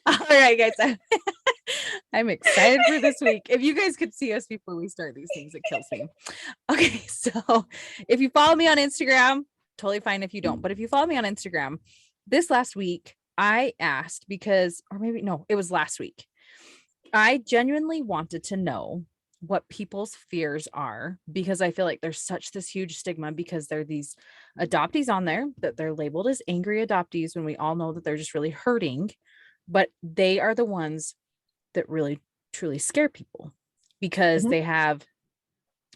All right, guys. I'm excited for this week. If you guys could see us before we start these things, it kills me. Okay, so if you follow me on Instagram, totally fine if you don't. But if you follow me on Instagram, this last week I asked because, or maybe no, it was last week. I genuinely wanted to know what people's fears are because I feel like there's such this huge stigma because there are these adoptees on there that they're labeled as angry adoptees when we all know that they're just really hurting, but they are the ones that really truly scare people because Mhm. they have,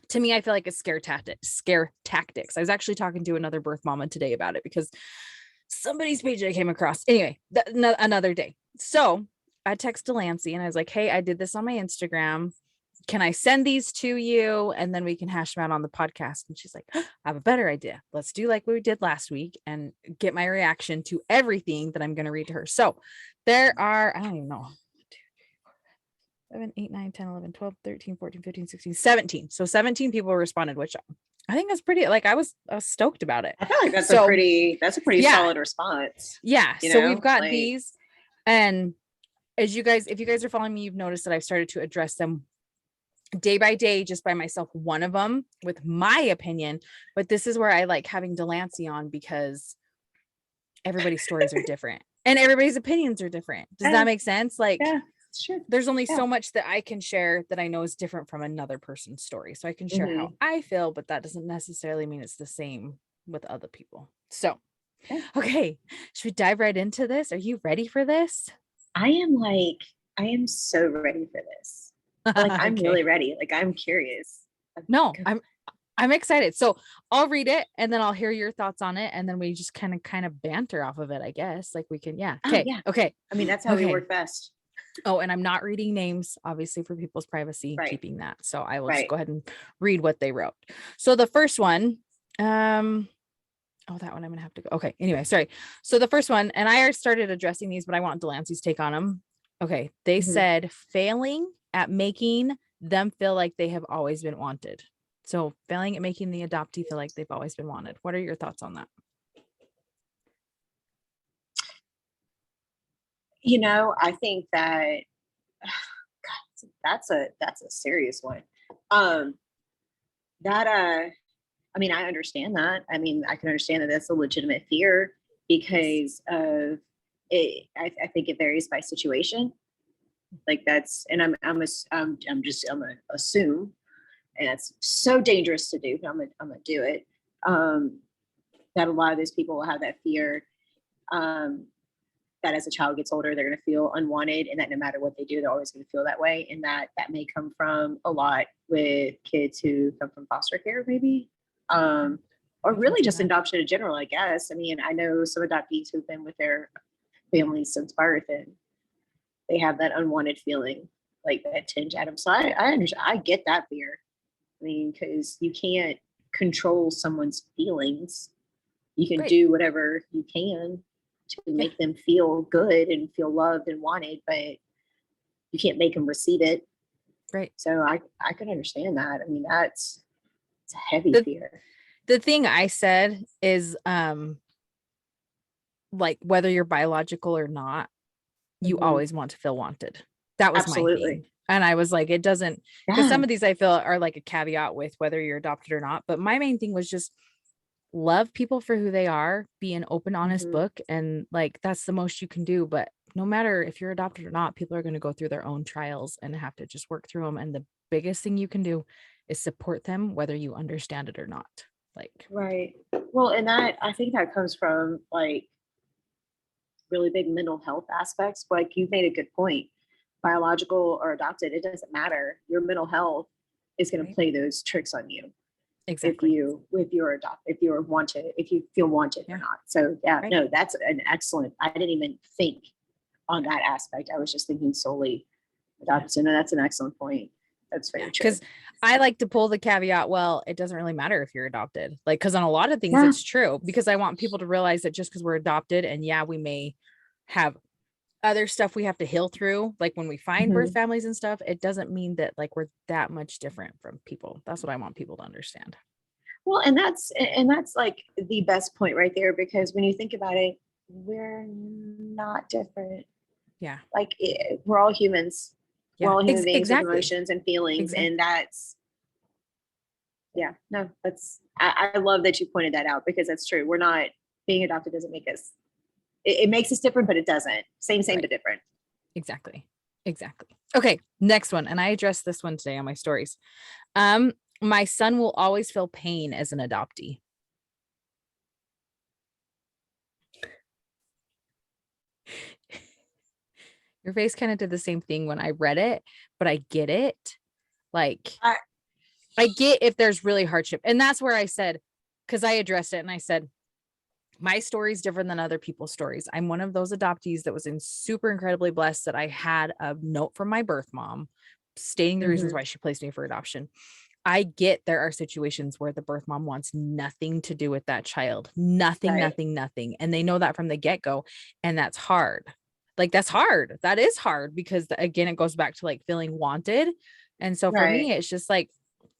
to me, I feel like it's scare tactics. I was actually talking to another birth mama today about it because somebody's page I came across. Anyway, another day. So I texted Delancey and I was like, hey, I did this on my Instagram. Can I send these to you? And then we can hash them out on the podcast. And she's like, I have a better idea. Let's do like what we did last week and get my reaction to everything that I'm going to read to her. So there are, I don't even know, 7, 8, 9, 10, 11, 12, 13, 14, 15, 16, 17. So 17 people responded, which I think that's pretty, like I was stoked about it. I feel like that's So a pretty yeah, solid response. yeah. You So we've know, got like, these, and as you guys, if you guys are following me, you've noticed that I've started to address them day by day, just by myself, one of them with my opinion. But this is where I like having Delancey on because everybody's stories are different and everybody's opinions are different. Does that make sense? Like, yeah, sure. there's only Yeah. so much that I can share that I know is different from another person's story. So I can share how Mhm. I feel, but that doesn't necessarily mean it's the same with other people. So, Yeah. okay, should we dive right into this? Are you ready for this? I am so ready for this. Like, I'm Okay. really ready. Like, I'm curious. No, I'm excited. So I'll read it and then I'll hear your thoughts on it. And then we just kind of banter off of it, I guess. Like we can, yeah. Oh Okay. yeah. Okay. I mean, that's how we Okay. work best. Oh, and I'm not reading names, obviously, for people's privacy, Right. keeping that. So I will just Right. go ahead and read what they wrote. So the first one, oh, that one I'm gonna have to go. Okay. Anyway, sorry. So the first one, and I already started addressing these, but I want Delancey's take on them. Okay. They Mhm. said failing at making them feel like they have always been wanted. So failing at making the adoptee feel like they've always been wanted. What are your thoughts on that? You know, I think that God, that's a serious one. Um, that I mean, I understand that. I mean, I can understand that that's a legitimate fear Yes. because of it. I think it varies by situation. Like that's, and I'm gonna assume, and it's so dangerous to do, but I'm gonna do it. Um, that a lot of those people will have that fear. Um, that as a child gets older, they're going to feel unwanted, and that no matter what they do, they're always going to feel that way. And that may come from a lot with kids who come from foster care, maybe, or I can really see just that. adoption in general. I guess. I mean, I know some adoptees who've been with their families since birth, and they have that unwanted feeling, like that tinge at them. So I understand. I get that fear. I mean, because you can't control someone's feelings. You can Great. do whatever you can to Yeah. make them feel good and feel loved and wanted, but you can't make them receive it. Great. So I can understand that. I mean, it's a heavy The fear. the thing I said is like whether you're biological or not, you Mm-hmm. always want to feel wanted. That was my Absolutely. thing. And I was like, it doesn't, because Yeah. some of these I feel are like a caveat with whether you're adopted or not. But my main thing was just love people for who they are, be an open, honest Mm-hmm. book. And like, that's the most you can do. But no matter if you're adopted or not, people are going to go through their own trials and have to just work through them. And the biggest thing you can do is support them, whether you understand it or not. Like, Right. Well, and that I think that comes from like really big mental health aspects. Like you've made a good point. Biological or adopted, it doesn't matter. Your mental health is going to right? play those tricks on you Exactly. if you're adopted, if you're wanted, if you feel wanted or Yeah. not. So yeah, Right. no, that's an excellent. I didn't even think on that aspect. I was just thinking solely Yeah. adopted. So no, that's an excellent point. That's Yeah, very true. because I like to pull the caveat, well, it doesn't really matter if you're adopted. Like, because on a lot of things, Yeah. it's true, because I want people to realize that just because we're adopted, and yeah, we may have other stuff we have to heal through, like when we find birth Mhm. families and stuff, it doesn't mean that like we're that much different from people. That's what I want people to understand. Well, and that's like the best point right there because when you think about it, we're not different. Yeah. Like we're all humans. We're Yeah. all human beings with Exactly. emotions and feelings. Exactly. And that's, yeah, no, I love that you pointed that out because that's true. We're not, being adopted doesn't make us, it makes us different, but it doesn't. Same, Right. but different. Exactly. Exactly. Okay. Next one. And I addressed this one today on my stories. My son will always feel pain as an adoptee. Your face kind of did the same thing when I read it, but I get it. Like, I get if there's really hardship. And that's where I said, because I addressed it and I said, my story is different than other people's stories. I'm one of those adoptees that was in super incredibly blessed that I had a note from my birth mom stating the reasons why she placed me for adoption. I get there are situations where the birth mom wants nothing to do with that child, nothing. And they know that from the get-go. And that's hard. Like, that's hard. That is hard because again, it goes back to like feeling wanted. And so for me, it's just like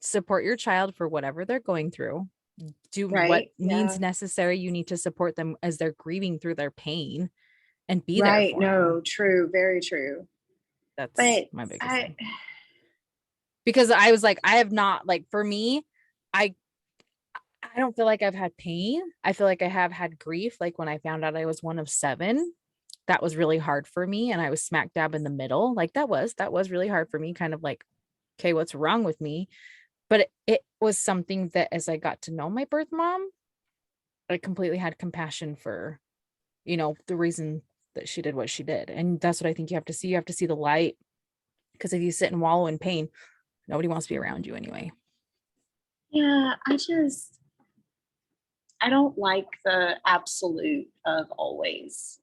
support your child for whatever they're going through. Do what means necessary. You need to support them as they're grieving through their pain and be there for them. True. Very true. That's But my biggest thing. Because I was like, I have not, like, for me, I don't feel like I've had pain. I feel like I have had grief. Like when I found out I was one of 7, that was really hard for me. And I was smack dab in the middle. Like that was really hard for me. Kind of like, okay, what's wrong with me? But it was something that as I got to know my birth mom, I completely had compassion for, the reason that she did what she did. And that's what I think you have to see. You have to see the light. Because if you sit and wallow in pain, nobody wants to be around you anyway. Yeah, I don't like the absolute of always.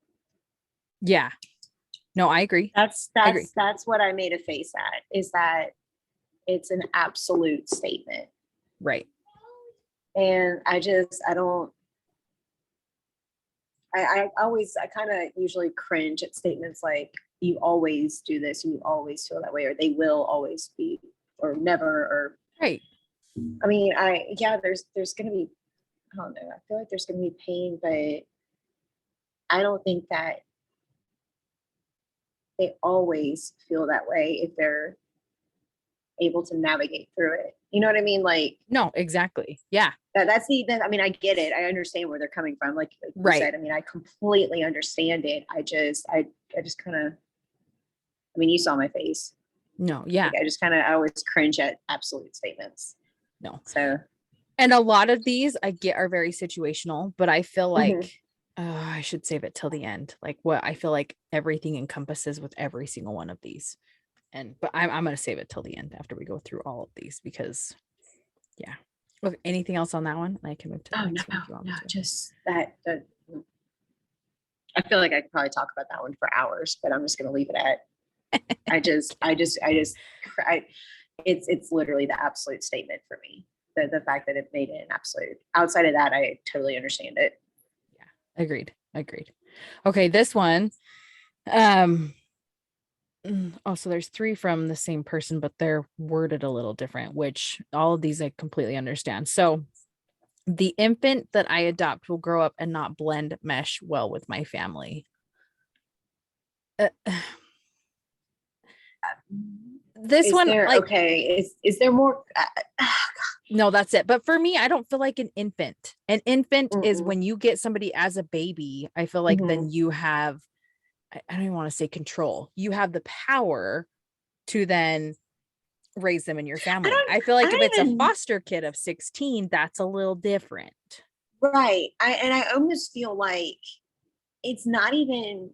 Yeah. No, I agree. That's what I made a face at, is that it's an absolute statement. Right. And I don't, I kind of usually cringe at statements like, you always do this, you always feel that way, or they will always be, or never, or right. I mean, there's going to be, I don't know, I feel like there's going to be pain, but I don't think that they always feel that way if they're able to navigate through it. You know what I mean? Like, no, exactly. Yeah. I mean, I get it. I understand where they're coming from. Like you said, I mean, I completely understand it. I just kind of, I mean, you saw my face. No. Yeah. Like, I always cringe at absolute statements. No. So, and a lot of these I get are very situational, but I feel like, I should save it till the end. Like what I feel like everything encompasses with every single one of these. But I'm going to save it till the end after we go through all of these because yeah. Okay, anything else on that one? I can move to the next one if you want me to. Just that. I feel like I could probably talk about that one for hours, but I'm just going to leave it at. It's literally the absolute statement for me. The fact that it made it an absolute. Outside of that, I totally understand it. Yeah, agreed. Okay, this one. So there's 3 from the same person, but they're worded a little different, which all of these I completely understand. So the infant that I adopt will grow up and not mesh well with my family. This one, like, okay, is there more? No, that's it. But for me, I don't feel like an infant is when you get somebody as a baby. I feel like then you have, I don't even want to say control. You have the power to then raise them in your family. I feel like if it's a foster kid of 16, that's a little different. Right. I almost feel like it's not even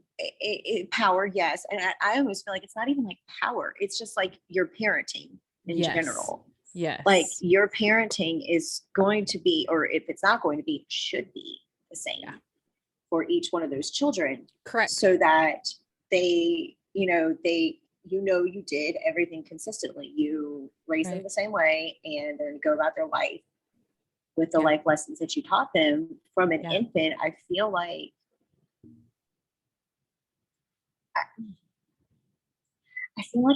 power. Yes. And I almost feel like it's not even like power. It's just like your parenting in general. Yes. Like your parenting is going to be, or if it's not going to be, it should be the same for each one of those children. Correct. So that they you did everything consistently. You raise them the same way and then go about their life with the life lessons that you taught them from an infant. I feel like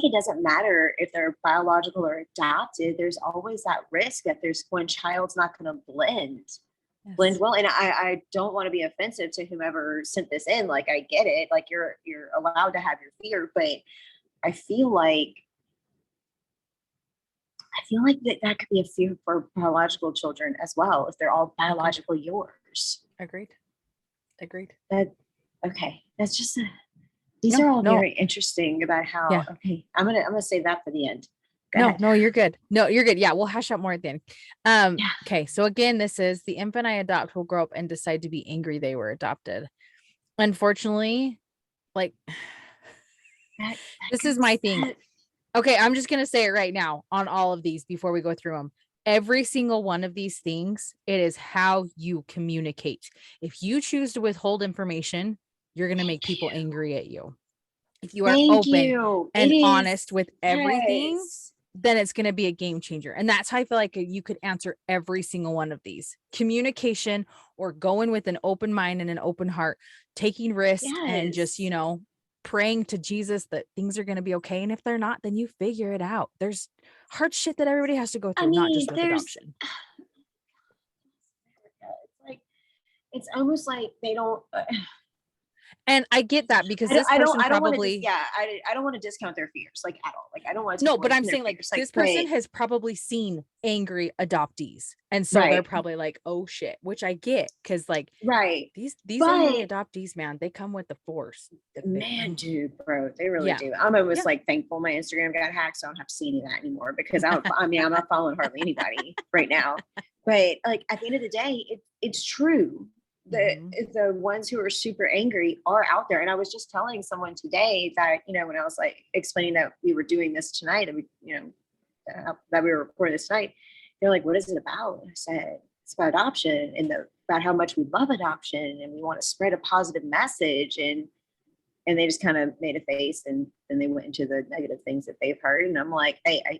it doesn't matter if they're biological or adopted. There's always that risk that there's one child's not going to blend blend Yes. well. And I don't want to be offensive to whomever sent this in. Like, I get it. Like, you're allowed to have your fear, but I feel like that could be a fear for biological children as well, if they're all biologically yours. Agreed. That okay. That's just these are all very interesting about how okay. I'm gonna save that for the end. Go ahead. No, you're good. No, you're good. Yeah, we'll hash out more at the end. Yeah. Okay. So again, this is the infant I adopt will grow up and decide to be angry they were adopted. Unfortunately, like this is my thing. Okay, I'm just gonna say it right now on all of these before we go through them. Every single one of these things, it is how you communicate. If you choose to withhold information, you're gonna make people angry at you. If you are open and honest with everything, then it's going to be a game changer. And that's how I feel like you could answer every single one of these. Communication, or going with an open mind and an open heart, taking risks and just, praying to Jesus that things are going to be okay. And if they're not, then you figure it out. There's hard shit that everybody has to go through, not just with adoption. It's like, it's almost like they don't. And I get that because this person probably, I don't want to discount their fears, like, at all. Like, I don't want to. No, but I'm saying like this person has probably seen angry adoptees, and so they're probably like, oh shit, which I get, because like these angry adoptees, man, they come with the force. Man, dude, bro, they really do. I'm almost like thankful my Instagram got hacked, so I don't have to see any of that anymore, because I'm not following hardly anybody right now. But like, at the end of the day, it's true. The ones who are super angry are out there. And I was just telling someone today that, when I was like explaining that we were doing this tonight, and that we were recording this tonight, they're like, what is it about? And I said, it's about adoption, and about how much we love adoption, and we want to spread a positive message. And they just kind of made a face, and then they went into the negative things that they've heard. And I'm like, hey, I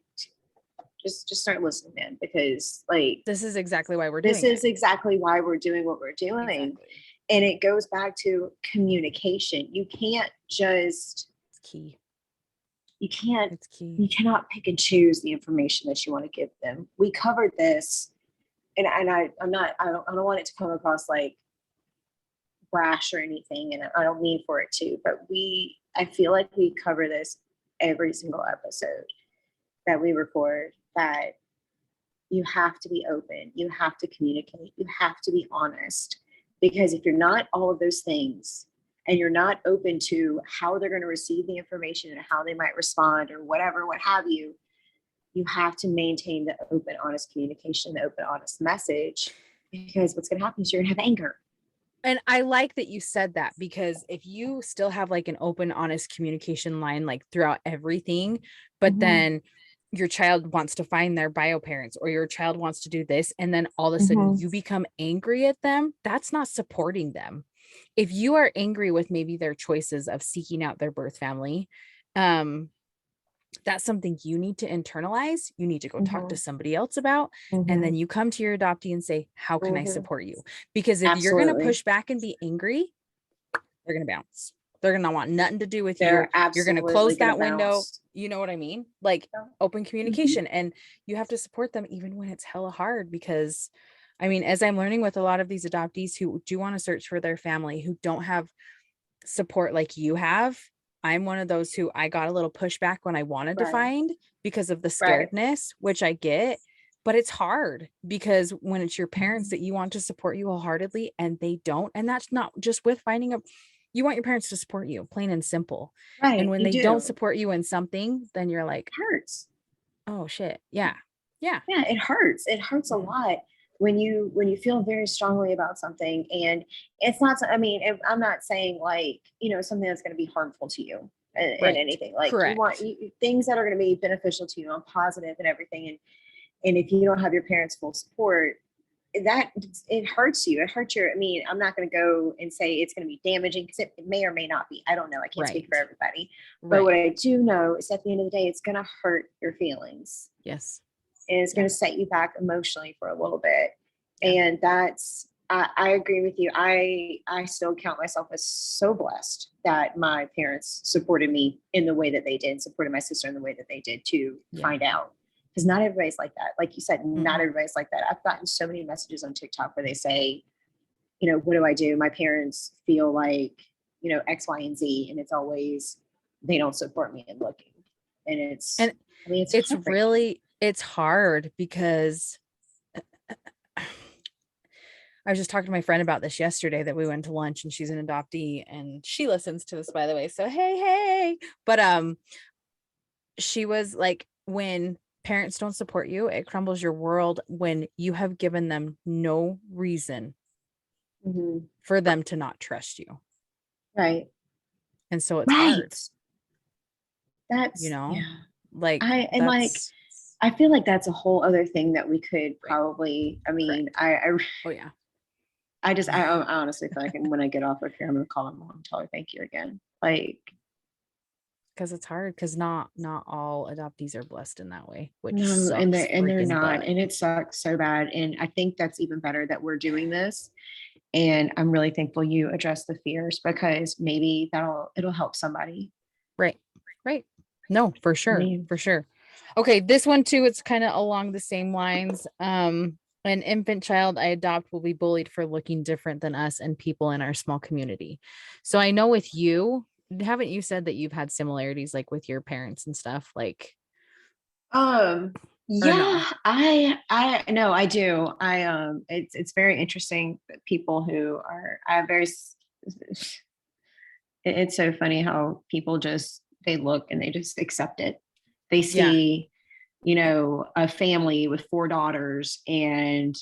just start listening, man, because like, this is exactly why we're doing exactly why we're doing what we're doing. Exactly. And it goes back to communication. You can't just, it's key. It's key. You cannot pick and choose the information that you want to give them. We covered this, and I don't want it to come across like brash or anything, and I don't mean for it to, but I feel like we cover this every single episode that we record, that you have to be open, you have to communicate, you have to be honest, because if you're not all of those things, and you're not open to how they're going to receive the information and how they might respond or whatever, what have you, you have to maintain the open, honest communication, the open, honest message, because what's going to happen is you're going to have anger. And I like that you said that, because if you still have like an open, honest communication line, like throughout everything, but then your child wants to find their bio parents, or your child wants to do this, and then all of a sudden you become angry at them, that's not supporting them. If you are angry with maybe their choices of seeking out their birth family, that's something you need to internalize. You need to go talk to somebody else about, and then you come to your adoptee and say, how can I support you? Because if you're going to push back and be angry, they're going to bounce. They're going to want nothing to do with you. You're going to close that window. You know what I mean? Like, open communication, and you have to support them even when it's hella hard, because I mean, as I'm learning with a lot of these adoptees who do want to search for their family, who don't have support like you have, I'm one of those who I got a little pushback when I wanted to find, because of the scaredness, which I get, but it's hard because when it's your parents that you want to support you wholeheartedly and they don't, and that's not just with finding you want your parents to support you, plain and simple. Right. And when they don't support you in something, then you're like, it hurts. Oh shit. Yeah. Yeah. Yeah. It hurts. It hurts a lot when you feel very strongly about something, and it's not, I mean, I'm not saying like, something that's going to be harmful to you and anything, like you want things that are going to be beneficial to you and positive and everything. And if you don't have your parents' full support, that it hurts you. It hurts your, I mean, I'm not going to go and say it's going to be damaging, because it may or may not be. I don't know. I can't speak for everybody. But what I do know is at the end of the day, it's going to hurt your feelings. Yes. And it's going to set you back emotionally for a little bit. And that's, I agree with you. I still count myself as so blessed that my parents supported me in the way that they did, supported my sister in the way that they did to find out. because not everybody's like that. Like you said, not Mm-mm. everybody's like that. I've gotten so many messages on TikTok where they say, what do I do? My parents feel like, X, Y, and Z. And it's always, they don't support me in looking. And And it's it's heartbreaking. it's hard because I was just talking to my friend about this yesterday that we went to lunch, and she's an adoptee and she listens to this, by the way. So hey. But she was like, when parents don't support you, it crumbles your world when you have given them no reason Mhm. for them to not trust you. Right. And so it's hard, Right. That's, yeah. yeah. Like And like, that's I feel like that's a whole other thing that we could right. probably, I mean, Correct. Oh yeah. I honestly feel like when I get off of here, I'm going to call my mom and tell her thank you again. Like, Because it's hard, because not all adoptees are blessed in that way, which no, and sucks they're freaking not, butt. and it sucks so bad. And I think that's even better that we're doing this. And I'm really thankful you address the fears, because maybe it'll help somebody. Right. Right. No, for I sure. mean, For sure. Okay, this one too, it's kind of along the same lines. An infant child I adopt will be bullied for looking different than us and people in our small community. So I know with you, haven't you said that you've had similarities like with your parents and stuff, like, or yeah, no? I no, I do. It's very interesting that people who are, it's so funny how people just, they look and they just accept it. They Yeah. see, a family with 4 daughters, and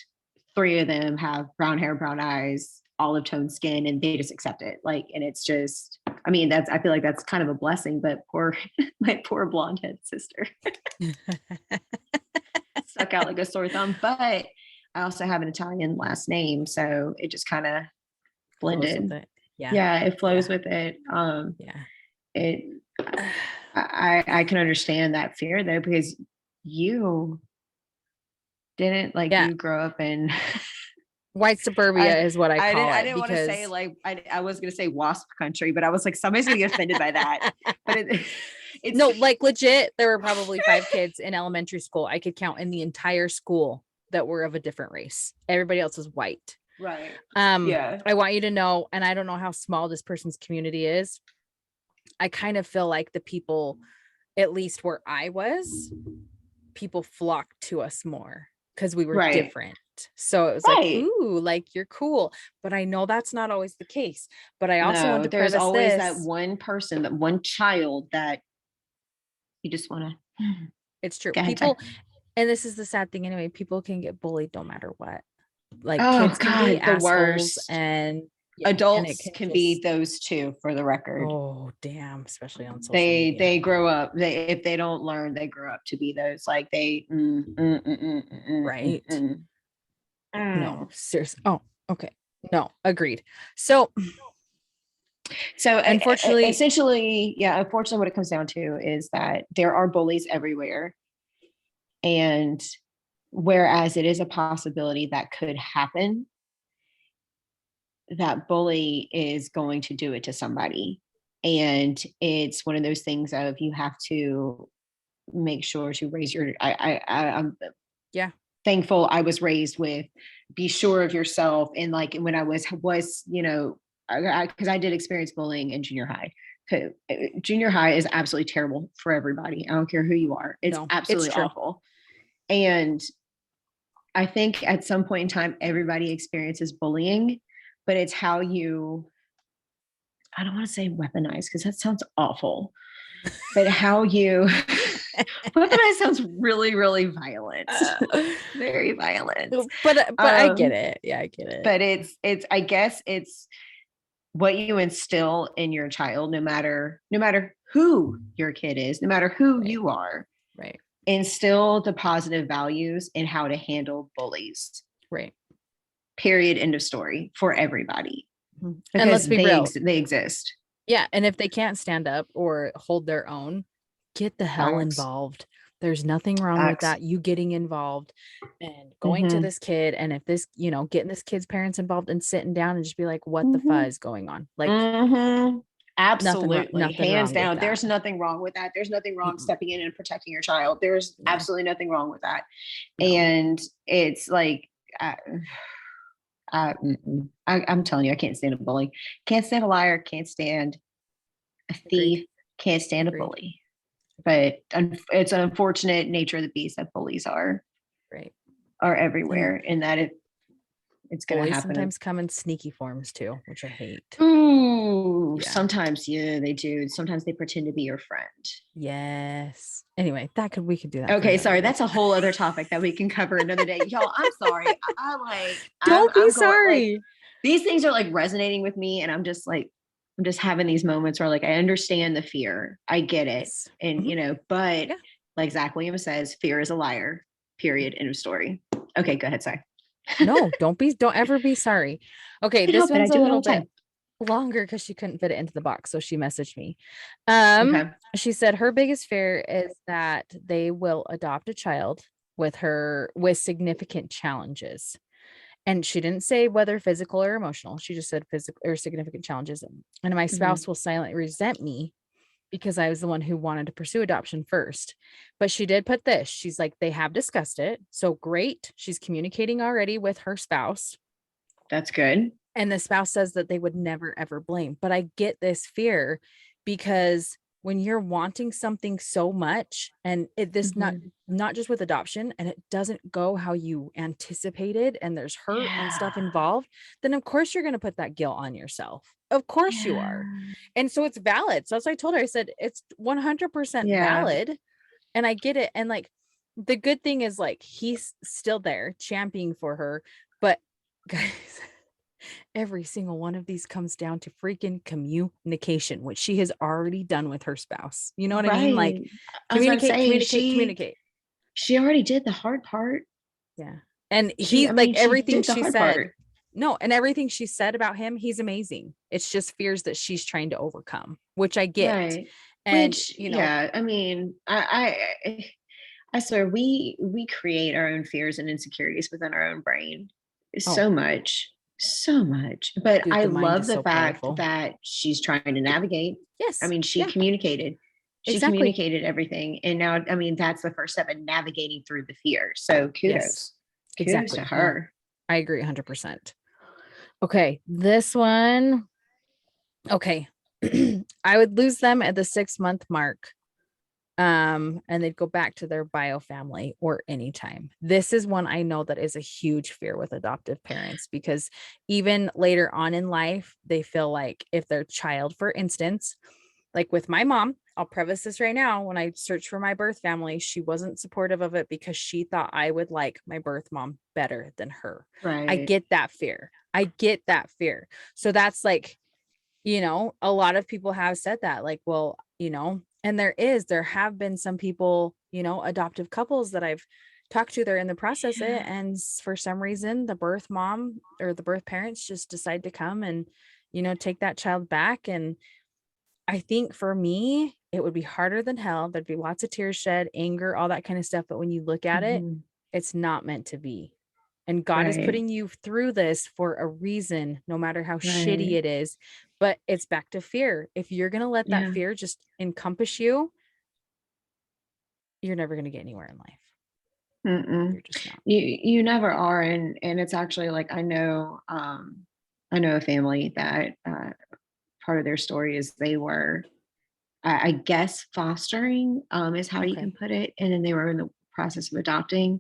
3 of them have brown hair, brown eyes, olive tone skin, and they just accept it. Like, and it's just, I mean, I feel like that's kind of a blessing, but my poor blonde head sister stuck out like a sore thumb. But I also have an Italian last name, so it just kind of Close with blended. it. Yeah. Yeah, it flows Yeah. with it. Yeah. It I can understand that fear though, because you didn't, like, Yeah. you grow up in White suburbia I is what I call I it, didn't want to say, because like, I was gonna say wasp country, but I was like, somebody's gonna get offended by that. But it's no, like legit, there were probably 5 kids in elementary school I could count in the entire school that were of a different race. Everybody else was white. right. Um, Yeah. I want you to know, and I don't know how small this person's community is. I kind of feel like the people, at least where I was, people flocked to us more because we were Right. different. So it was like, Right. ooh, like you're cool. But I know that's not always the case. But I also want No, to there's preface always that this. one person, that one child that you just want to It's true. go ahead. People, and this is the sad thing anyway, people can get bullied no matter what. Like Oh kids can be God, the assholes, worst. and yeah, and it Adults can can be just, those two, for the record. oh damn, especially on social They media. grow up, if they don't learn, they grow up to be those, like, they Right. No, mm. seriously. Oh, okay. No, agreed. So So unfortunately, essentially, yeah, unfortunately what it comes down to is that there are bullies everywhere, and whereas it is a possibility that could happen, that bully is going to do it to somebody. And it's one of those things of, you have to make sure to raise your, I'm yeah, thankful I was raised with, be sure of yourself. And like, when I was, because I did experience bullying in junior high. Junior high is absolutely terrible for everybody. I don't care who you are. It's no, it's absolutely true. awful. And I think at some point in time, everybody experiences bullying, but it's how you, I don't want to say weaponize, because that sounds awful, but how you, weaponize sounds really, really violent, very violent. But I get Um, it. Yeah, I get it. but I guess it's what you instill in your child, no matter who your kid is, no matter who Right. you are, Right. instill the positive values in how to handle bullies. Right. Period. End of story, for everybody, And let's because be real. they exist. Yeah. And if they can't stand up or hold their own, get the hell Facts. involved. There's nothing wrong with Facts. that. You getting involved and going to Mm-hmm. this kid. And if this, getting this kid's parents involved and sitting down and just be like, what the Mm-hmm. fuzz going on? Like, Mm-hmm. Absolutely. nothing Hands wrong with down. that. There's nothing wrong with that. There's nothing wrong Mm-mm. stepping in and protecting your child. There's Yeah. absolutely nothing wrong with that. No. And it's like, I'm telling you, I can't stand a bully. Can't stand a liar. Can't stand a thief. Agreed. Can't stand a Agreed. bully. But it's an unfortunate nature of the beast that bullies Right. are And everywhere, and that it's going to bullies happen. sometimes come in sneaky forms too, which I hate. Ooh, Yeah. sometimes, yeah, they do. Sometimes they pretend to be your friend. Yes. Anyway, we could do that. Okay, sorry, that's a whole other topic that we can cover another day. Y'all, I'm sorry. Don't be I'm going like sorry. these things are like resonating with me, and I'm just having these moments where like I understand the fear. I get it. Yes. And Mhm. but Yeah. like Zach Williams says, fear is a liar. Period. End of story. Okay, go ahead. Sorry. No, don't ever be sorry. Okay, Can't this help it. I one's a do it all little the bit time. longer because she couldn't fit it into the box, so she messaged me. Okay. She said her biggest fear is that they will adopt a child with significant challenges. And she didn't say whether physical or emotional. She just said physical or significant challenges. And my spouse will silently resent me because I was the one who wanted to pursue adoption first. But she did put this. She's like, they have discussed it. So great. She's communicating already with her spouse. That's good. And the spouse says that they would never, ever blame. But I get this fear because when you're wanting something so much and not just with adoption and it doesn't go how you anticipated and there's hurt and stuff Yeah. involved, then of course you're going to put that guilt on yourself. Of course you are. And so it's valid. So as I told her, I said, it's 100% Yeah. valid. And I get it. And like, the good thing is like, he's still there championing for her. But guys, every single one of these comes down to freaking communication, which she has already done with her spouse. You know what I mean? Like Right. I was about to say communicate. she already did the hard part. Yeah. And She he like she everything did the she hard said. part. No, and everything she said about him, he's amazing. It's just fears that she's trying to overcome, which I get. Right. And Which, yeah, I mean, I swear we create our own fears and insecurities within our own brain oh, so much, so much. But dude, I the mind love is the so fact powerful. that she's trying to navigate. I Yes. mean, she Yeah, communicated. She exactly. communicated everything. And now, I mean, that's the first step in navigating through the fear. So Yes. kudos. Kudos to Exactly. No, her. I agree 100%. Okay, this one. Okay. I would lose them at the 6-month mark. And they'd go back to their bio family or anytime. This is one I know that is a huge fear with adoptive parents because even later on in life, they feel like if their child, for instance, like with my mom, I'll preface this right now. When I searched for my birth family, she wasn't supportive of it because she thought I would like my birth mom better than her. I Right. get that fear. I get that fear. So that's like, a lot of people have said that, like, well, and there have been some people, adoptive couples that I've talked to, they're in the process Yeah. and for some reason, the birth mom or the birth parents just decide to come and, take that child back. And I think for me, it would be harder than hell. There'd be lots of tears shed, anger, all that kind of stuff. But when you look at it, Mhm. it's not meant to be. And God is Right. putting you through this for a reason, no matter how shitty Right. it is. But it's back to fear. If you're going to let that Yeah. fear just encompass you, you're never going to get anywhere in life. Mm-mm. You're just not. You never are. And it's actually like I know a family that part of their story is they were I guess fostering is how you Okay. can put it. And then they were in the process of adopting.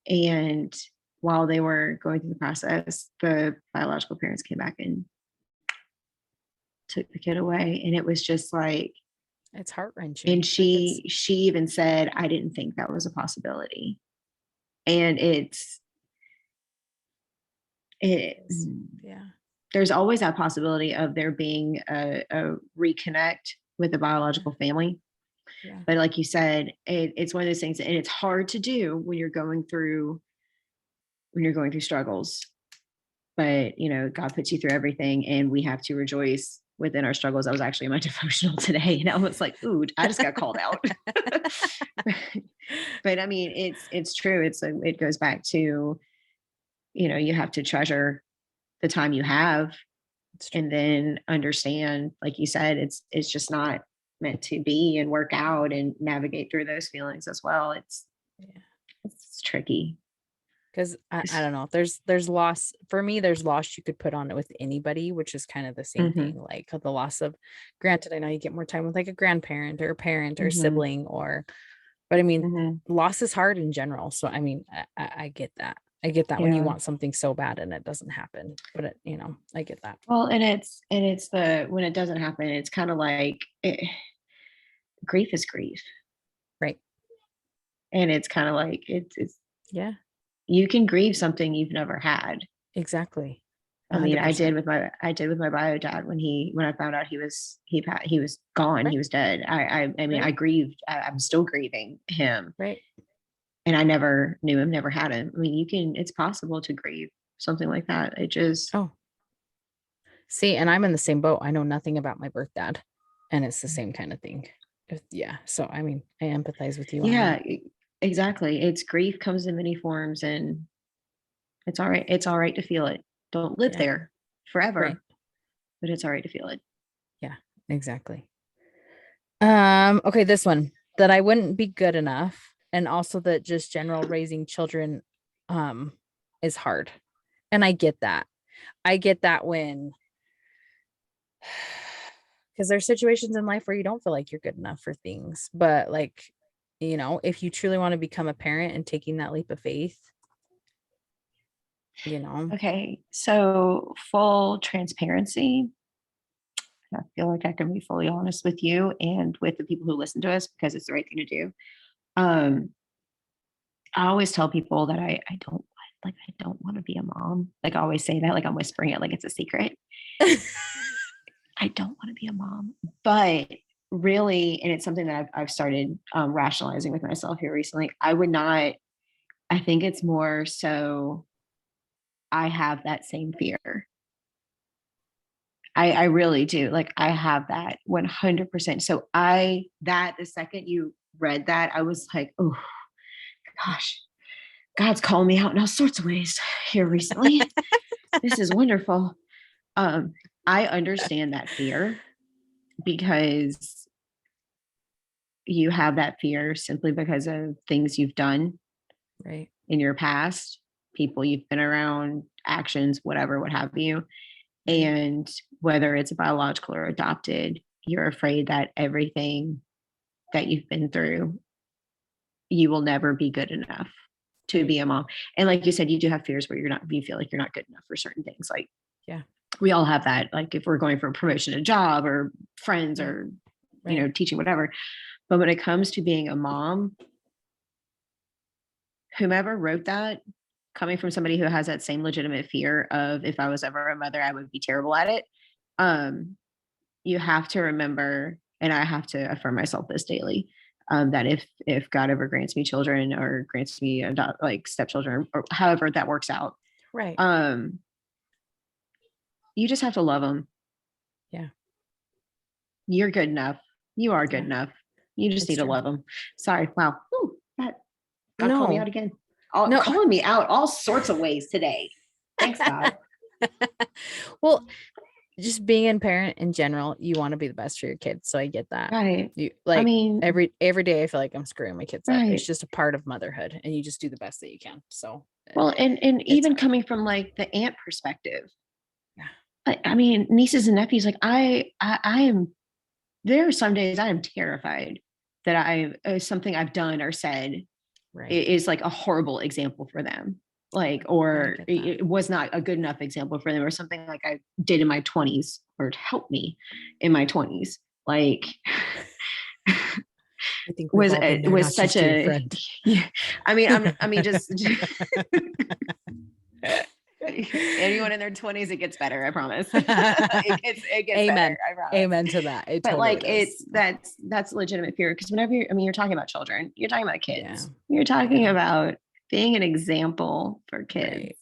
And while they were going through the process, the biological parents came back and took the kid away. And it was just like, It's heart-wrenching. and Like it's, she even said, I didn't think that was a possibility. And yeah. there's always that possibility of there being a reconnect with the biological family. Yeah. But like you said, it's one of those things, and it's hard to do when you're going through struggles. But God puts you through everything, and we have to rejoice within our struggles. I was actually in my devotional today, and I was like, "Ooh, I just got called out." But I mean, it's true. It goes back to you have to treasure the time you have and then understand, like you said, it's just not meant to be, and work out and navigate through those feelings as well. It's tricky. Because I don't know, there's loss for me, there's loss you could put on it with anybody, which is kind of the same Mm-hmm. thing. Like the loss of, granted, I know you get more time with like a grandparent or a parent or a Mm-hmm. sibling, or, but I mean, Mm-hmm. loss is hard in general. So I mean, I get that. I get that when you Yeah. want something so bad and it doesn't happen. But it, I get that. Well, and it's the when it doesn't happen, it's kind of like grief is grief, Right. and it's kind of like it's Yeah, you can grieve something you've never had. exactly. I mean, 100%. I did with my bio dad when I found out he was gone, he Right. was dead. I mean, I Right. grieved. I'm still grieving him, Right. and I never knew him, never had him. I mean, it's possible to grieve something like that. It just Oh, see, and I'm in the same boat. I know nothing about my birth dad, and it's the same kind of thing. Yeah. So I mean, I empathize with you on yeah, that. exactly. It's grief comes in many forms, and it's all right. It's all right to feel it. Don't live Yeah. there Right. forever, but it's all right to feel it. Yeah. Exactly. Okay, this one, that I wouldn't be good enough, and also that just general raising children um is hard. And I get that. I get that when because there's situations in life where you don't feel like you're good enough for things, but like, if you truly want to become a parent and taking that leap of faith, you know. Okay, so full transparency. I feel like I can be fully honest with you and with the people who listen to us because it's the right thing to do. Um, I always tell people that I don't want to be a mom. Like I always say that, like I'm whispering it like it's a secret. I don't want to be a mom, but really, and it's something that I've started rationalizing with myself here recently. I would not. I think it's more so I have that same fear. I really do. Like I have that 100%. So the second you read that, I was like, oh gosh, God's calling me out in all sorts of ways here recently. This is wonderful. Um, I understand that fear because you have that fear simply because of things you've done Right. in your past, people you've been around, actions, whatever, what have you. And whether it's biological or adopted, you're afraid that everything that you've been through, you will never be good enough to be a mom. And like you said, you do have fears where you feel like you're not good enough for certain things. Like, Yeah. we all have that. Like if we're going for a promotion, a job, or friends, or, Right. teaching, whatever. But when it comes to being a mom, whomever wrote that, coming from somebody who has that same legitimate fear of if I was ever a mother, I would be terrible at it. You have to remember, and I have to affirm myself this daily, that if God ever grants me children or grants me like stepchildren or however that works out, Right. you just have to love them. Yeah. You're good enough. You are good Yeah. enough. You just It's need to true. love them. Sorry. Wow. Ooh, that God called me No. out again. No. Calling me out all sorts of ways today. Thanks, God. Well, just being a parent in general, you want to be the best for your kids. So I get that. Right. You I like mean, every day I feel like I'm screwing my kids up. It's right. just a part of motherhood, and you just do the best that you can. So Well, and it's even hard. coming from like the aunt perspective, Yeah. I mean, nieces and nephews, like I am, there are some days I am terrified that something I've done or said Right. is like a horrible example for them. Like, Yeah, I or get that. it was not a good enough example for them, or something like I did in my 20s or helped me in my 20s. Like, I think we've all been there, was not such just you, a, friend. yeah. I mean, just anyone in their 20s, it gets better, I promise. It gets Amen. better, I promise. Amen to that. It But totally like does. that's legitimate fear, because whenever you're talking about children, you're talking about Yeah. kids. You're talking about being an example for kids. Right.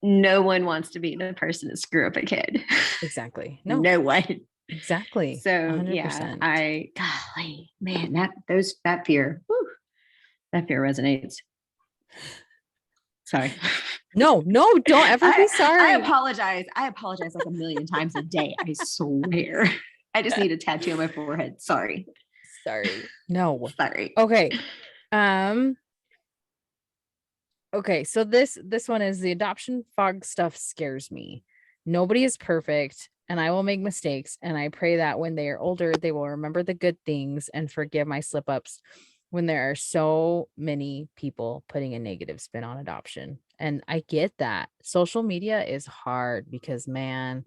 No one wants to be the person to screw up a kid. Exactly. No. No one. Exactly. So yeah, 100%. golly, man, that fear, whew, that fear resonates. Sorry. No, don't ever be sorry. I apologize. I apologize like a million times a day. I swear. I just need a tattoo on my forehead. Sorry. No. Sorry. Okay. Okay, so this one is the adoption fog stuff scares me. Nobody is perfect and I will make mistakes, and I pray that when they are older they will remember the good things and forgive my slip ups when there are so many people putting a negative spin on adoption. And I get that. Social media is hard because, man,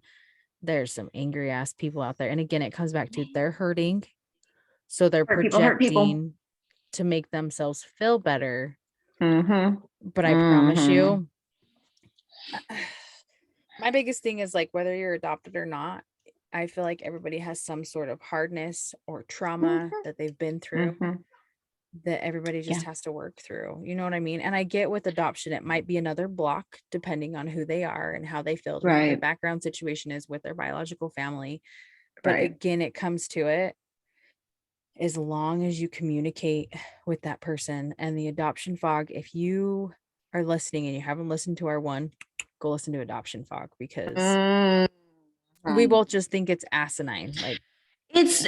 there's some angry ass people out there. And again, it comes back to they're hurting. So they're Hurt people, hurt people. projecting to make themselves feel better. Mm-hmm. But I promise you, my biggest thing is like whether you're adopted or not, I feel like everybody has some sort of hardness or trauma that they've been through that everybody just has to work through. You know what I mean? And I get with adoption, it might be another block depending on who they are and how they feel, what their background situation is with their biological family. But again, it comes to it. As long as you communicate with that person and the adoption fog, if you are listening and you haven't listened to our one, go listen to Adoption Fog, because we both just think it's asinine. Like it's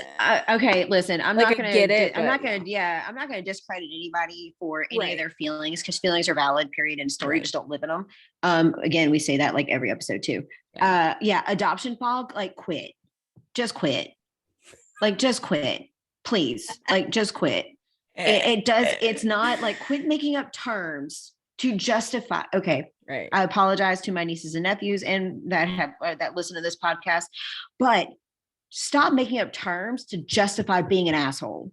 okay. Listen, I'm like, not gonna get it. I'm not gonna discredit anybody for any of their feelings, because feelings are valid. Period. And story. Just don't live in them. Again, we say that like every episode too. Adoption fog. Like, quit. Just quit. Like, just quit. Please. Like, just quit. It does. It's not like quit making up terms to justify. Okay. Right. I apologize to my nieces and nephews and that listen to this podcast, but stop making up terms to justify being an asshole.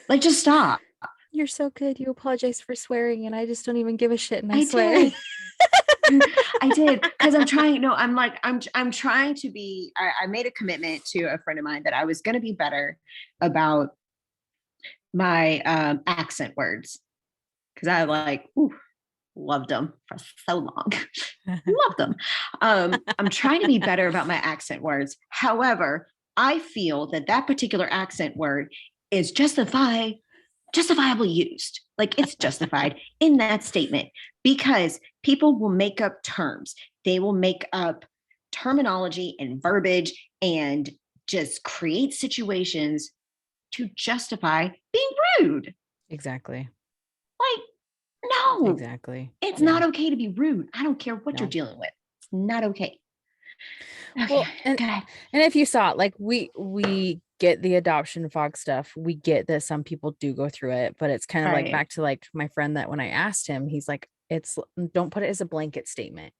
Like, just stop. You're so good. You apologize for swearing, and I just don't even give a shit. And I swear. I did, because I'm trying. No, I'm trying to be. I made a commitment to a friend of mine that I was going to be better about my accent words, because I loved them for so long. Loved them. I'm trying to be better about my accent words. However, I feel that particular accent word is justifiably used. Like, it's justified in that statement, because people will make up terms. They will make up terminology and verbiage and just create situations to justify being rude. Exactly. Like, no. Exactly. It's not okay to be rude. I don't care what you're dealing with. It's not okay. Well, and if you saw it, like, we get the adoption fog stuff. We get that some people do go through it, but it's kind of like back to like my friend that when I asked him, he's like, don't put it as a blanket statement.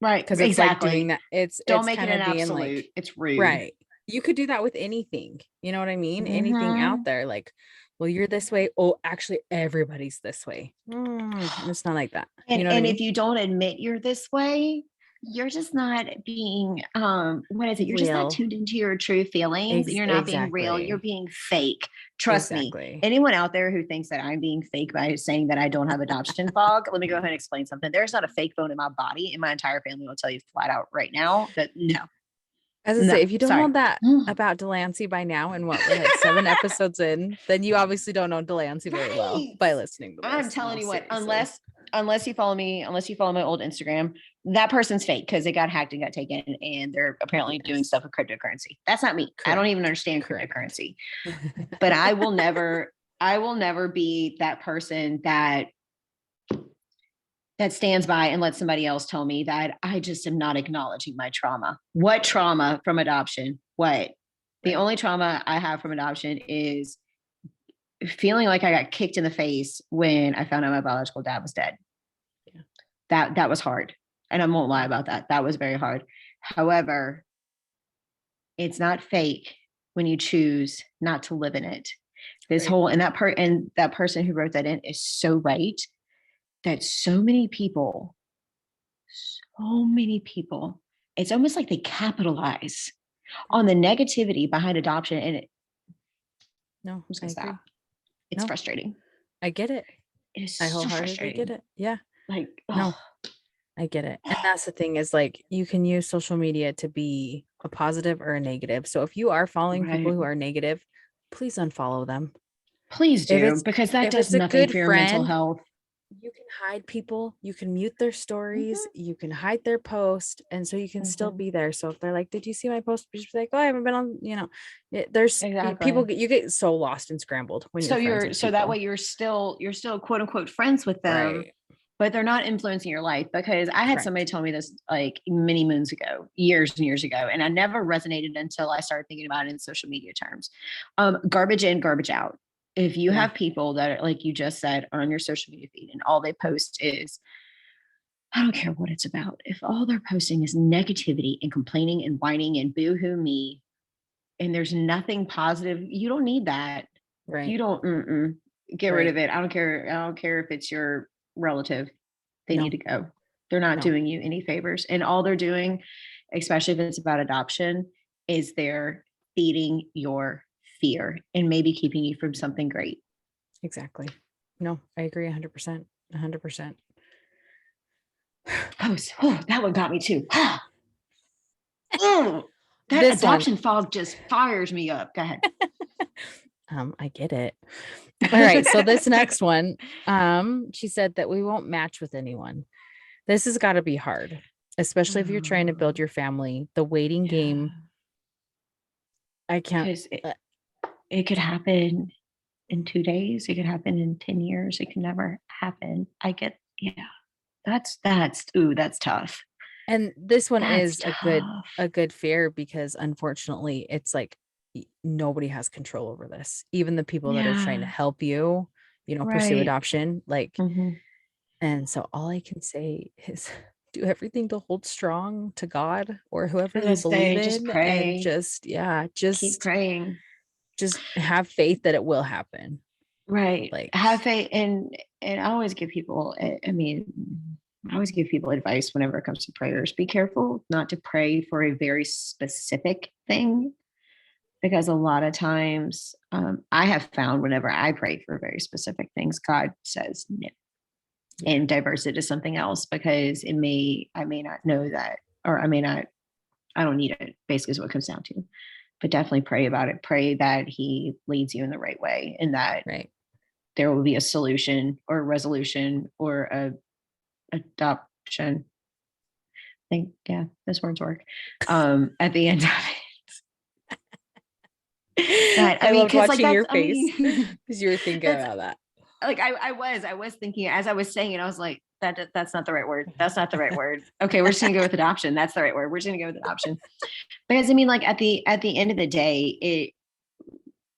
Right. Because it's like doing that. Don't make it an absolute. Like, it's rude. Right. You could do that with anything. You know what I mean? Anything out there. Like, well, you're this way. Oh, actually, everybody's this way. It's not like that. And, you know what I mean? If you don't admit you're this way, you're just not being what is it? You're just not tuned into your true feelings. You're not being real. You're being fake. Trust me. Anyone out there who thinks that I'm being fake by saying that I don't have adoption fog, let me go ahead and explain something. There's not a fake bone in my body, and my entire family will tell you flat out right now that no. As I say, if you don't know that about Delancey by now, and what we're like 7 episodes in, then you obviously don't know Delancey very well by listening to this. I'm telling you what, unless you follow me, unless you follow my old Instagram, that person's fake, because it got hacked and got taken, and they're apparently doing stuff with cryptocurrency. That's not me. Correct. I don't even understand cryptocurrency. But I will never be that person that stands by and lets somebody else tell me that I just am not acknowledging my trauma. What trauma from adoption? What? The only trauma I have from adoption is feeling like I got kicked in the face when I found out my biological dad was dead. Yeah. That was hard. And I won't lie about that. That was very hard. However, it's not fake when you choose not to live in it. This whole, and that person who wrote that in is so right, that so many people, it's almost like they capitalize on the negativity behind adoption. And I'm just gonna stop. It's frustrating. I get it. It is so frustrating. I get it. Yeah. Like, no, I get it. And that's the thing, is like, you can use social media to be a positive or a negative. So if you are following people who are negative, please unfollow them. Please do, because that does nothing for your mental health. You can hide people, you can mute their stories, you can hide their post, and so you can still be there. So if they're like, did you see my post? Just be like, oh, I haven't been on, there's people Exactly. you get so lost and scrambled when you're friends with So that people. way you're still quote unquote friends with them, Right. but they're not influencing your life. Because I had somebody tell me this like many moons ago, years and years ago, and I never resonated until I started thinking about it in social media terms. Garbage in, garbage out. If you Yeah. have people that are, like you just said, are on your social media feed and all they post is, I don't care what it's about. If all they're posting is negativity and complaining and whining and boo-hoo me, and there's nothing positive, you don't need that. Right. You don't get rid Right. of it. I don't care if it's your relative. They No. need to go. They're not No. doing you any favors. And all they're doing, especially if it's about adoption, is they're feeding your fear and maybe keeping you from something great. Exactly. No, I agree 100%. 100%. Oh, that one got me too. That This adoption fog just fires me up. Go ahead. I get it. All right. So this next one, she said that we won't match with anyone. This has got to be hard, especially if you're trying to build your family. The waiting game. I can't. Because it could happen in 2 days. It could happen in 10 years. It can never happen. I get, that's tough. And this one That's is tough. a good fear, because unfortunately it's like nobody has control over this. Even the people that are trying to help you, pursue Right. adoption, like, Mhm. and so all I can say is do everything to hold strong to God or whoever And you let's believe say, just in, and pray, keep just praying. have faith that it will happen. Right. Like, Have faith. And I always give people, I always give people advice whenever it comes to prayers. Be careful not to pray for a very specific thing, because a lot of times I have found whenever I pray for very specific things, God says no and diverts it to something else, because I may not know that, or I don't need it, basically is what it comes down to. But definitely pray about it. Pray that he leads you in the right way, and that right. there will be a solution or a resolution or a adoption. I think, yeah, those words work. At the end of it. That, I loved because watching your face because you were thinking about that. Like I was thinking as I was saying it, I was like, that's not the right word. That's not the right word. Okay, we're just gonna go with adoption. That's the right word. We're just gonna go with adoption. Because like at the end of the day,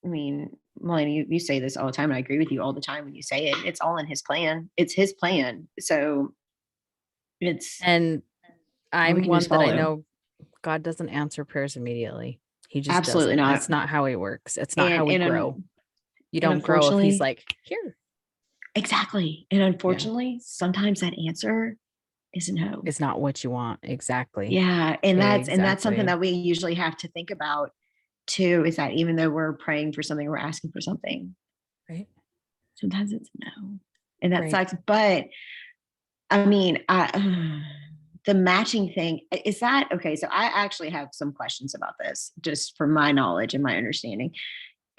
Melanie, you say this all the time, and I agree with you all the time when you say it. It's all in his plan. It's his plan. So and all we I'm can do is one that I follow. know God doesn't answer prayers immediately. He just Absolutely doesn't. not. That's not how he works. It's not how we grow. You And don't grow if he's unfortunately, like, here. exactly. And unfortunately, sometimes that answer is no. It's not what you want. Exactly. Yeah. And that's something Exactly. that we usually have to think about too, is that even though we're praying for something, we're asking for something. Right. Sometimes it's no. And that Right. sucks. But the matching thing, is that okay? So I actually have some questions about this, just from my knowledge and my understanding.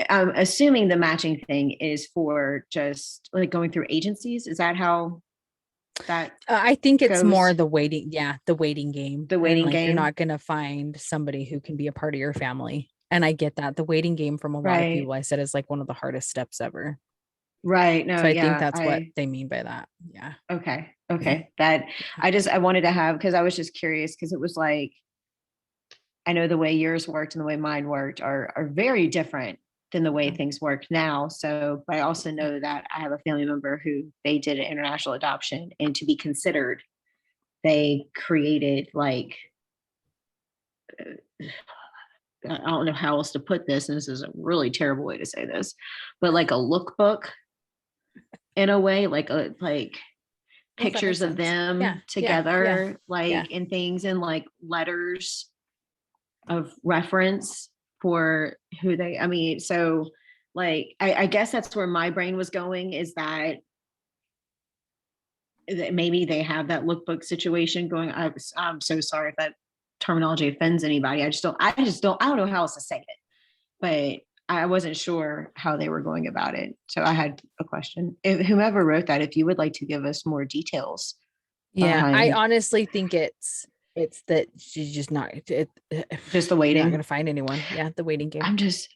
I'm assuming the matching thing is for just like going through agencies. Is that how that I think it's goes? more the waiting. Yeah. The waiting game. The waiting game. You're not going to find somebody who can be a part of your family. And I get that. The waiting game from a lot of people, I said, is like one of the hardest steps ever. Right. No, so I think that's what they mean by that. Yeah. Okay. That I wanted to have, because I was just curious, because it was like, I know the way yours worked and the way mine worked are very different than the way things work now. So, but I also know that I have a family member who they did an international adoption, and to be considered, they created like, I don't know how else to put this, and this is a really terrible way to say this, but like a lookbook in a way, like pictures of them together, and things, and like letters of reference for who they, so like, I guess that's where my brain was going, is that maybe they have that lookbook situation going. I'm so sorry if that terminology offends anybody. I don't know how else to say it, but I wasn't sure how they were going about it. So I had a question. If, whomever wrote that, if you would like to give us more details Yeah, I behind honestly think it's that she's just not just the you're not waiting. gonna find anyone. Yeah, the waiting game. I'm just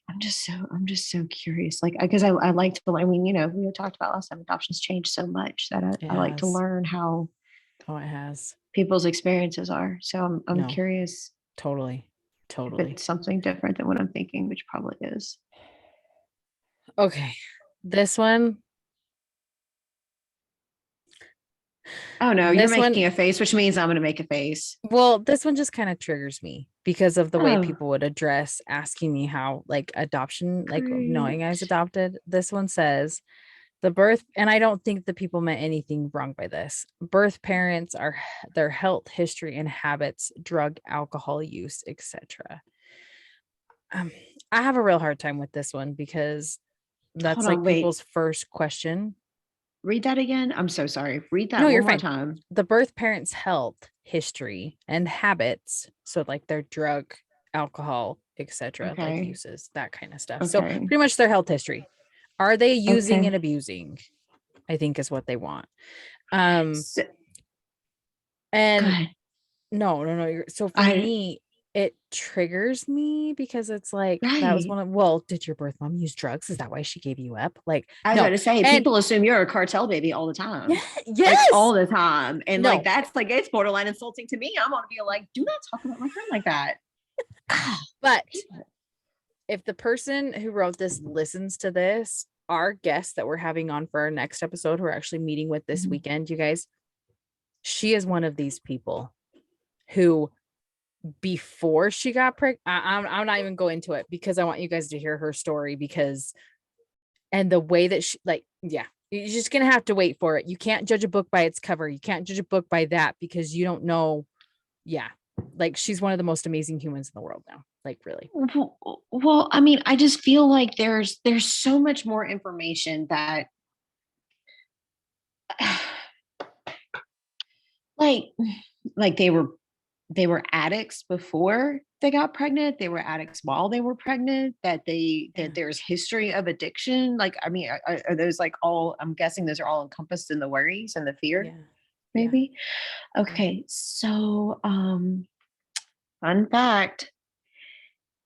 so curious. Like, because I like to, I mean, we had talked about last time, adoptions change so much that I like to Yes. learn how Oh, it has. people's experiences are. So I'm No, curious totally. if Totally. it's something different than what I'm thinking, which probably is. Okay. This one. Oh no, you're This making one. a face, which means I'm going to make a face. Well, this one just kind of triggers me because of the way Oh, people would address asking me how like adoption, like knowing I was great. adopted. This one says the birth, and I don't think the people meant anything wrong by this. Birth parents are their health history and habits, drug, alcohol use, etc. Um, I have a real hard time with this one because Hold that's on, like wait. people's first question. Read that again. I'm so sorry. Read No, that you're one more fine. time. The birth parents' health history and habits, so like their drug, alcohol, etc., like Okay. uses, that kind of stuff. So Okay. pretty much their health history. Are they using and Okay. abusing? I think is what they want. Um, So, go and ahead. no. So for I me, it triggers me because it's like that was right. one of, well, did your birth mom use drugs? Is that why she gave you up? Like, I was about no. to say, And people assume you're a cartel baby all the yeah, time. Like all yes, the time. And like no. that's like it's borderline insulting to me. I'm gonna be like, do not talk about my friend like that. God, But people. if the person who wrote this listens to this, our guest that we're having on for our next episode, who we're actually meeting with this Mhm. weekend, you guys, she is one of these people who, before she got pregnant, I'm not even going into it because I want you guys to hear her story because, and the way that she, like, yeah, you're just going to have to wait for it. You can't judge a book by its cover. You can't judge a book by that because you don't know. Yeah. Like she's one of the most amazing humans in the world now. Like really. Well, I mean, I just feel like there's so much more information that like like they were addicts before they got pregnant, they were addicts while they were pregnant, Yeah. that there's history of addiction. Like, I mean, are those like all, I'm guessing those are all encompassed in the worries and the fear, Yeah. Yeah. maybe. Okay, so fun fact,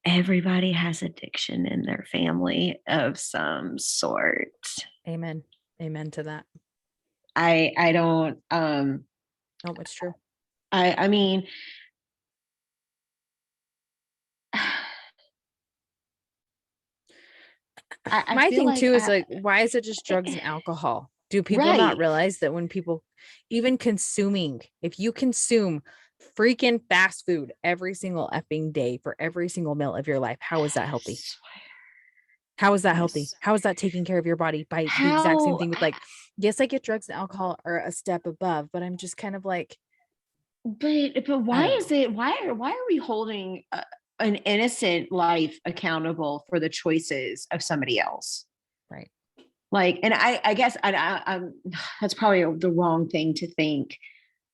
everybody has addiction in their family of some sort. Amen. Amen to that. I don't Oh, it's true. I mean I My feel thing like too is like, why is it just drugs and alcohol? Do people not right. realize that when people, even consuming, if you consume freaking fast food every single effing day for every single meal of your life, how is that healthy? How is that I healthy? swear. How is that taking care of your body by the exact same How thing with like, yes, I get drugs and alcohol are a step above, but I'm just kind of like, but I why don't is know. it why are we holding an innocent life accountable for the choices of somebody else? Right. Like, and I guess I'm that's probably the wrong thing to think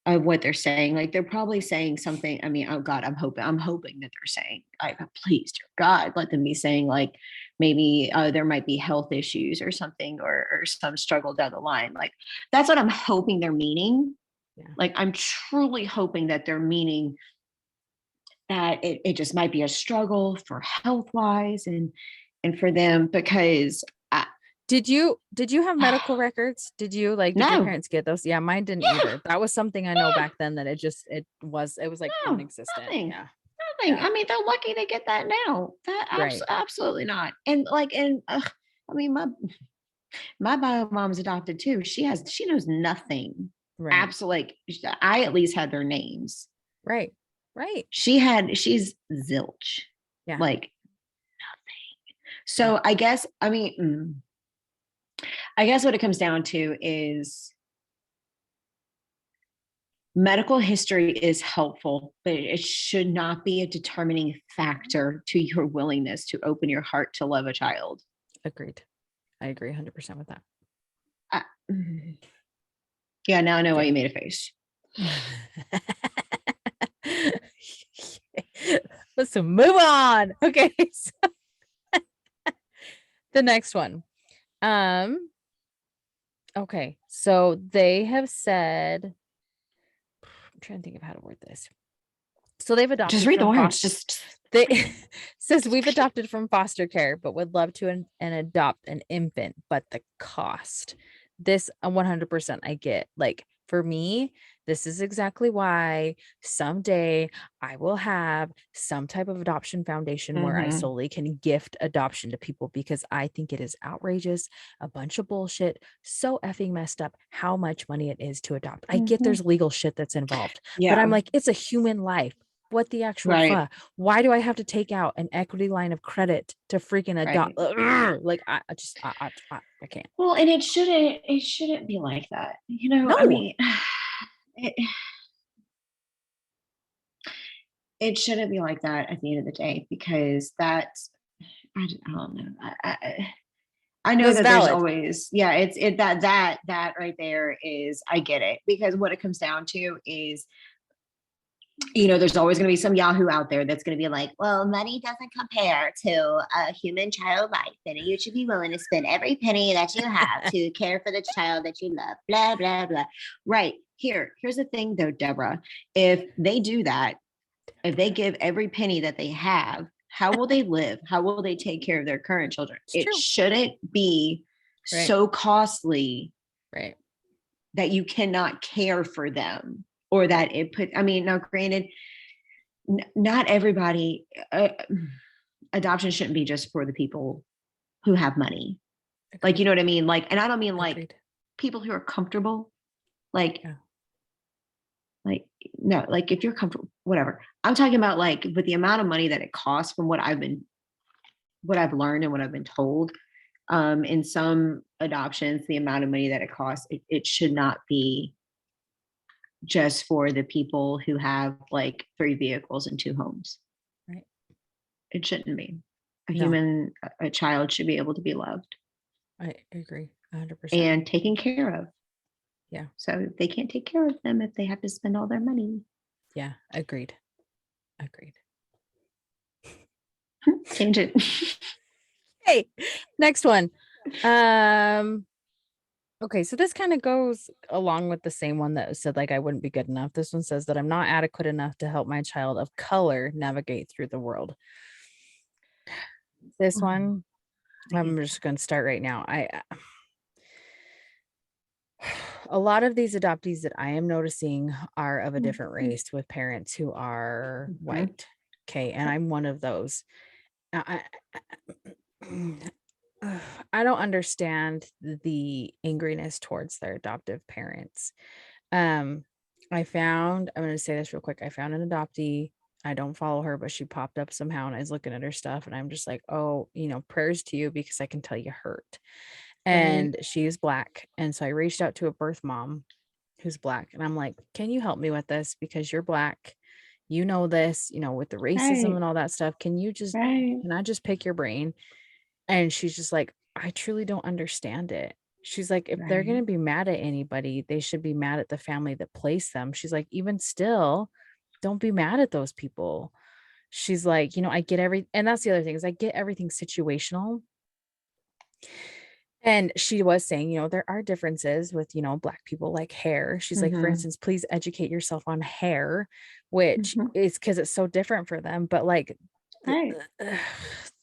of what they're saying. Like they're probably saying something. I mean, oh God, I'm hoping that they're saying, I please, dear God, let them be saying like maybe there might be health issues or something, or some struggle down the line. Like that's what I'm hoping they're meaning. Yeah. Like I'm truly hoping that they're meaning that it just might be a struggle for health wise and for them because I, Did you have medical records? Did your no, parents get those? Yeah, mine didn't yeah, either. That was something I know yeah, back then that it was like no, non-existent. nothing. Yeah. Nothing. Yeah. I mean, they're lucky to get that now. That Right. absolutely not. And like, and I mean, my bio mom's adopted too. She knows nothing. Right. Absolutely. Like, I at least had their names. Right. Right. She's zilch. Yeah. Like, Yeah. so I guess, I mean, I guess what it comes down to is medical history is helpful, but it should not be a determining factor to your willingness to open your heart to love a child. Agreed. I agree 100% with that. I, yeah, now I know why Okay. you made a face. Let's move on. Okay. So The next one. Okay, so they have said, I'm trying to think of how to word this. So they've adopted Just read the from words. foster. They says we've adopted from foster care, but would love to and adopt an infant, but the cost. This 100% I get. Like for me, this is exactly why someday I will have some type of adoption foundation where I solely can gift adoption to people, because I think it is outrageous, a bunch of bullshit, so effing messed up how much money it is to adopt. I get there's legal shit that's involved, but I'm like, it's a human life. What the actual fuck? Why do I have to take out an equity line of credit to freaking adopt? Like I can't. Well, and it shouldn't be like that. No. I mean, it, it shouldn't be like that at the end of the day, because that's, I don't know. I know That's that valid. there's always, that right there is, I get it, because what it comes down to is, there's always going to be some Yahoo out there that's going to be like, well, money doesn't compare to a human child life, and you should be willing to spend every penny that you have to care for the child that you love, blah, blah, blah. Right. Here's the thing though, Deborah. If they do that, if they give every penny that they have, how will they live? How will they take care of their current children? It shouldn't be so costly, right, that you cannot care for them, or that it put, I mean, now granted, not everybody, adoption shouldn't be just for the people who have money. agreed. Like, you know what I mean? Like, and I don't mean like Agreed. people who are comfortable, like no, like if you're comfortable, whatever. I'm talking about like with the amount of money that it costs, from what I've learned and what I've been told, in some adoptions, the amount of money that it costs, it should not be just for the people who have like 3 vehicles and 2 homes. Right. It shouldn't be. No. A child should be able to be loved. I agree 100%. And taken care of. Yeah. So they can't take care of them if they have to spend all their money. Yeah. Agreed. Tangent. Hey, next one. Okay, so this kind of goes along with the same one that said like I wouldn't be good enough. This one says that I'm not adequate enough to help my child of color navigate through the world. This one, I'm just going to start right now. A lot of these adoptees that I am noticing are of a different race, with parents who are white. Okay, and I'm one of those. I don't understand the angriness towards their adoptive parents. I'm going to say this real quick. I found an adoptee. I don't follow her, but she popped up somehow and I was looking at her stuff and I'm just like, oh, prayers to you, because I can tell you hurt. And she is Black. And so I reached out to a birth mom who's Black and I'm like, can you help me with this? Because you're Black, this, with the racism and all that stuff. Can I just pick your brain? And she's just like, I truly don't understand it. She's like, if they're going to be mad at anybody, they should be mad at the family that placed them. She's like, even still, don't be mad at those people. She's like, I get and that's the other thing, is I get everything situational. And she was saying, there are differences with, Black people, like hair. She's like, for instance, please educate yourself on hair, which is because it's so different for them. But like,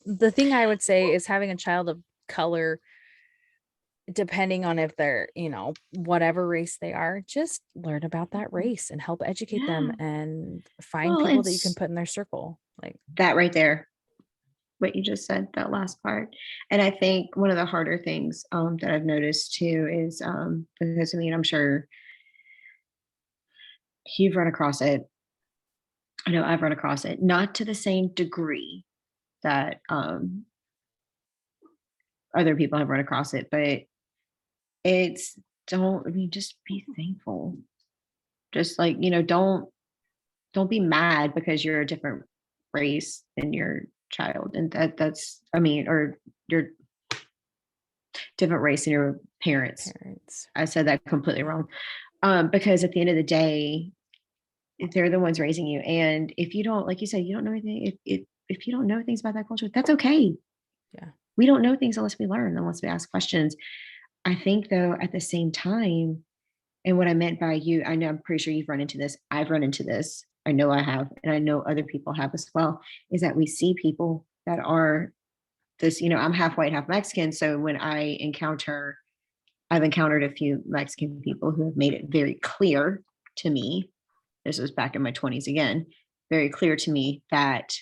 the thing I would say is having a child of color, depending on if they're, whatever race they are, just learn about that race and help educate them and find people that you can put in their circle. Like that right there, what you just said, that last part. And I think one of the harder things that I've noticed too is because I'm sure you've run across it. I know I've run across it, not to the same degree that other people have run across it, but just be thankful. Just like, don't be mad because you're a different race than your child. And or your different race than your parents. I said that completely wrong. Because at the end of the day, they're the ones raising you. And if you don't, like you said, you don't know anything, if you don't know things about that culture, that's okay. Yeah. we don't know things unless we learn, unless we ask questions. I think though, at the same time, and what I meant by you, I know, I'm pretty sure you've run into this. I've run into this. I know I have, and I know other people have as well, is that we see people that are this, I'm half white, half Mexican. So when I've encountered a few Mexican people who have made it very clear to me, this was back in my 20s again, very clear to me that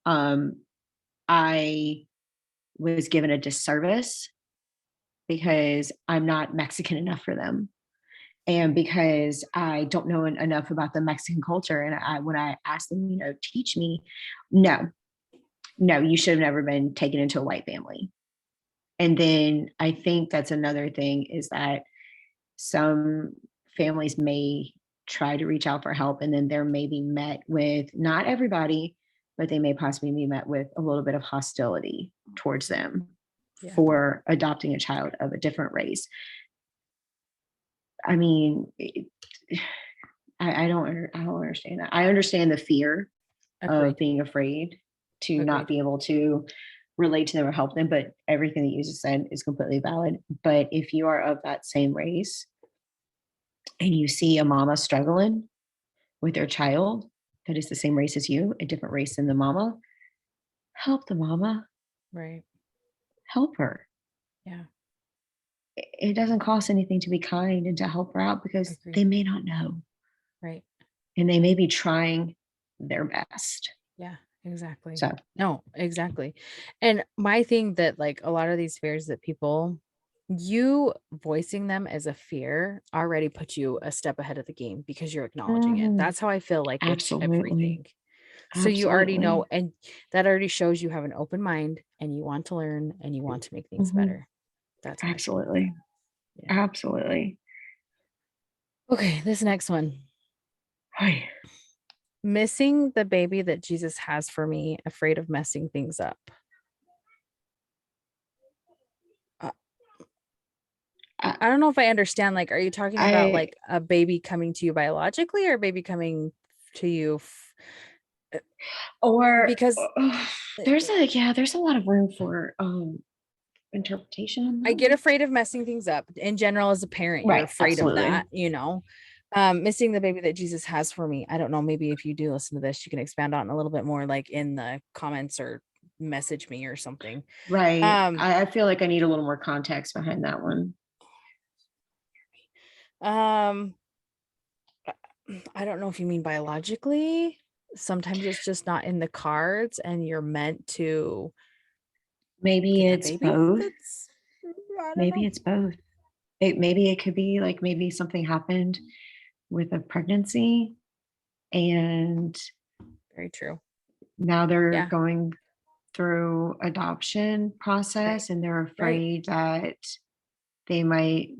I was given a disservice because I'm not Mexican enough for them. And because I don't know enough about the Mexican culture. And when I asked them, teach me, no, you should have never been taken into a white family. And then I think that's another thing, is that some families may try to reach out for help, and then they're maybe met with, not everybody, but they may possibly be met with a little bit of hostility towards them for adopting a child of a different race. I mean, I don't understand that. I understand the fear of being afraid to not be able to relate to them or help them, but everything that you just said is completely valid. But if you are of that same race and you see a mama struggling with their child that is the same race as you, a different race than the mama, help the mama. Right. Help her. Yeah. It doesn't cost anything to be kind and to help her out, because they may not know. Right. And they may be trying their best. Yeah, exactly. So no, exactly. And my thing that, like, a lot of these fears that people, you voicing them as a fear already puts you a step ahead of the game, because you're acknowledging it. That's how I feel like with everything. So you already know, and that already shows you have an open mind and you want to learn and you want to make things better. That's how absolutely. Yeah. Absolutely. Okay, this next one. Hi. Missing the baby that Jesus has for me, afraid of messing things up. I don't know if I understand. Like, are you talking about like a baby coming to you biologically, or a baby coming to you? Or because there's a lot of room for interpretation on that. I get afraid of messing things up in general. As a parent, you're afraid of that, missing the baby that Jesus has for me. I don't know, maybe if you do listen to this, you can expand on it a little bit more, like in the comments, or message me or something. Right. I feel like I need a little more context behind that one. I don't know if you mean biologically. Sometimes it's just not in the cards and you're meant to. Maybe it's both. Maybe it's both. Maybe it could be like, maybe something happened with a pregnancy, and very true. Now they're going through adoption process, and they're afraid that they might.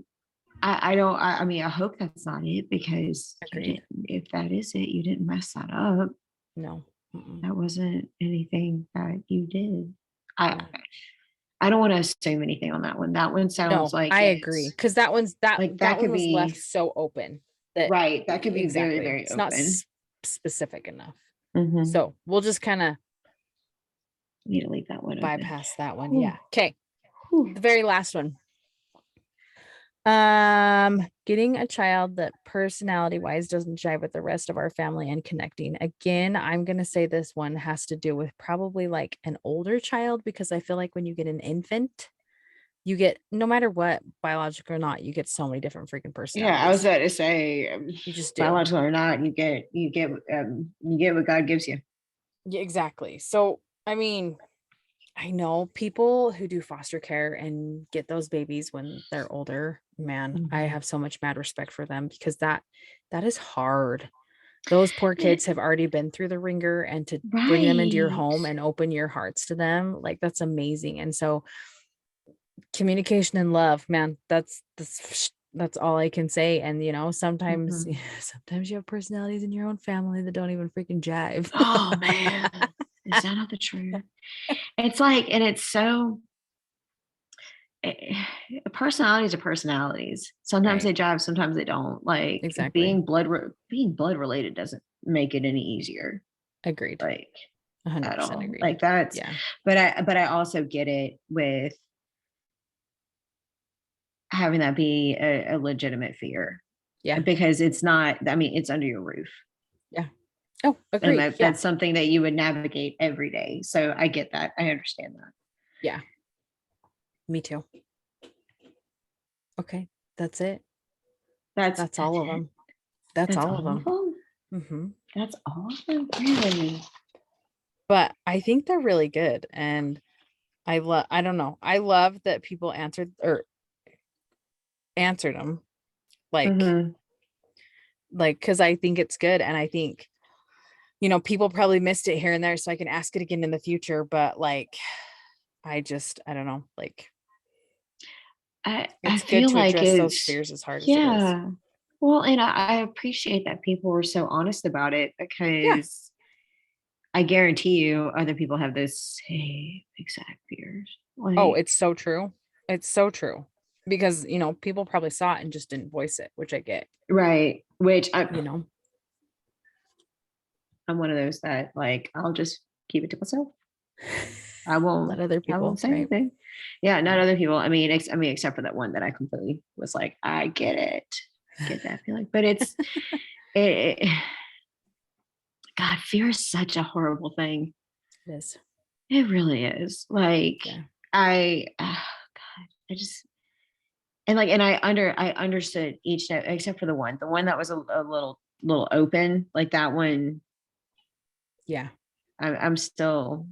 I mean, I hope that's not it, because if that is it, you didn't mess that up. No, that wasn't anything that you did. I don't want to assume anything on that one. That one sounds like, I agree, because that one's that one was left so open. That could be very, very it's open. not specific enough. So we'll just kind of need to leave that one bypass that one. Yeah. Okay. The very last one. Getting a child that personality wise doesn't jive with the rest of our family and connecting. Again, I'm gonna say this one has to do with probably like an older child, because I feel like when you get an infant, you get, no matter what, biological or not, you get so many different freaking personalities. Yeah, I was about to say, you just do. Biological or not, you get what God gives you. Yeah, exactly. So I mean, I know people who do foster care and get those babies when they're older. Man, I have so much mad respect for them, because that is hard. Those poor kids have already been through the ringer, and to bring them into your home and open your hearts to them, like, that's amazing. And so communication and love, man, that's all I can say. And sometimes you have personalities in your own family that don't even freaking jive. Oh man, is that not the truth? It's like, and it's so, personalities are personalities. Sometimes they jive, sometimes they don't. Like, being blood related doesn't make it any easier. Agreed. Like, at 100% all. agreed. Like that's, Yeah. but I also get it with having that be a legitimate fear. Yeah. Because it's not, I mean, it's under your roof. Yeah. Oh, And agreed. Yeah. that's something that you would navigate every day. So I get that. I understand that. Yeah. Me too. Okay. That's it. That's all of it. them. That's all of them. Mm-hmm. That's all of them, really. But I think they're really good. And I don't know. I love that people answered them. Like, Mhm. because I think it's good. And I think, people probably missed it here and there, so I can ask it again in the future. But like, I don't know. Like, I it's good feel to like address those it's, fears as hard as it is. yeah. Well, and I appreciate that people were so honest about it, because I guarantee you other people have those same exact fears. Oh, Like, it's so true. It's so true. Because, people probably saw it and just didn't voice it, which I get, right. Which you know. I'm one of those that, like, I'll just keep it to myself. I won't Let other people, say right? anything. Yeah, not other people. I mean, except for that one that I completely was like, I get it. Get that feeling. But it's it, God, fear is such a horrible thing. It is. It really is. Like, Yeah. God, I just, and like, and I understood each note except for the one that was a little open, like that one. Yeah. I'm still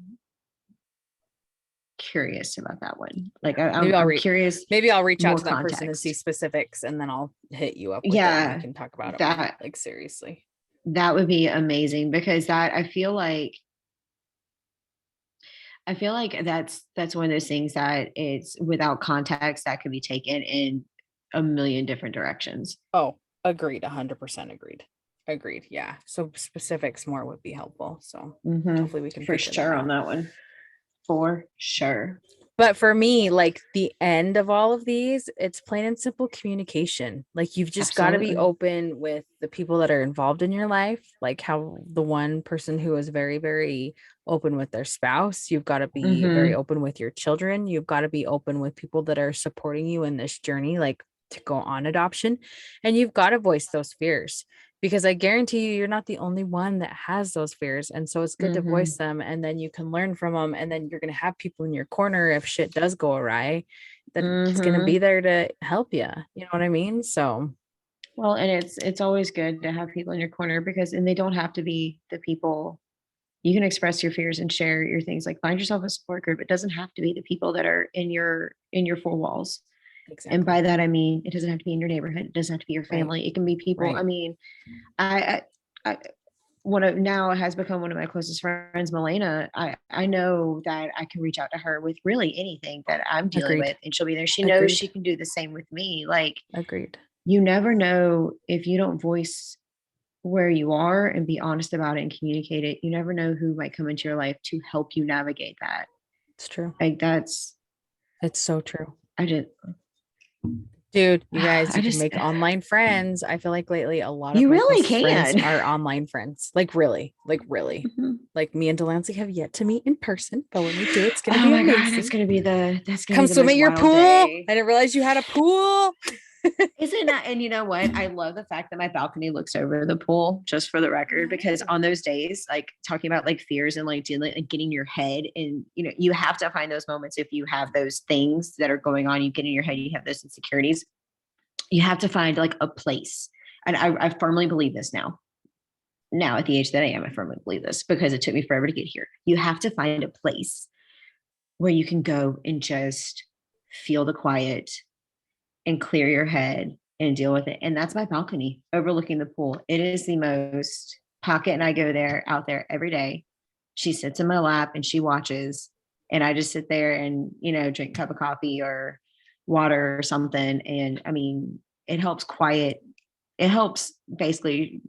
curious about that one. Like, Maybe I'm curious. Maybe I'll reach out More to that person and see context. specifics, and then I'll hit you up with it and we can talk about it more. That Like, seriously. that would be amazing, because that I feel like that's one of those things that it's without context that could be taken in a million different directions. Oh, agreed. 100% agreed. Yeah. So specifics more would be helpful. So hopefully we can For figure sure that on out. that one. For sure. But for me, like the end of all of these, it's plain and simple communication. Like, you've just got to be Absolutely. open with the people that are involved in your life. Like how the one person who is very, very open with their spouse, you've got to be very open with your children. You've got to be open with people that are supporting you in this journey, like to go on adoption. And you've got to voice those fears, because I guarantee you, you're not the only one that has those fears. And so it's good to voice them, and then you can learn from them. And then you're going to have people in your corner if shit does go awry, that it's going to be there to help you. You know what I mean? So, well, and it's always good to have people in your corner, and they don't have to be the people. You can express your fears and share your things. Like, find yourself a support group. It doesn't have to be the people that are in your four walls. exactly. And by that, I mean, it doesn't have to be in your neighborhood. It doesn't have to be your family. Right. It can be people. Right. I mean, I now has become one of my closest friends, Milena. I know that I can reach out to her with really anything that I'm dealing Agreed. with, and she'll be there. She knows Agreed. she can do the same with me. Like, Agreed. you never know if you don't voice where you are and be honest about it and communicate it. You never know who might come into your life to help you navigate that. It's true. Like, it's so true. Dude, you guys, you can make online friends. I feel like lately a lot of you my really closest friends can. are online friends. Like really. Mhm. Like, me and Delancey have yet to meet in person, but when we do, it's gonna Oh be my amazing. God, that's gonna be Come the swim most at your wild pool. day. I didn't realize you had a pool. Isn't that, and you know what? I love the fact that my balcony looks over the pool, just for the record, because on those days, like talking about like fears and like dealing, like getting your head, and you have to find those moments. If you have those things that are going on, you get in your head, you have those insecurities, you have to find like a place. And I firmly believe this now. Now at the age that I am, I firmly believe this, because it took me forever to get here. You have to find a place where you can go and just feel the quiet and clear your head and deal with it. And that's my balcony overlooking the pool. It is the most Pocket, and I go out there every day. She sits in my lap and she watches, and I just sit there and, drink a cup of coffee or water or something. And I mean, it helps basically,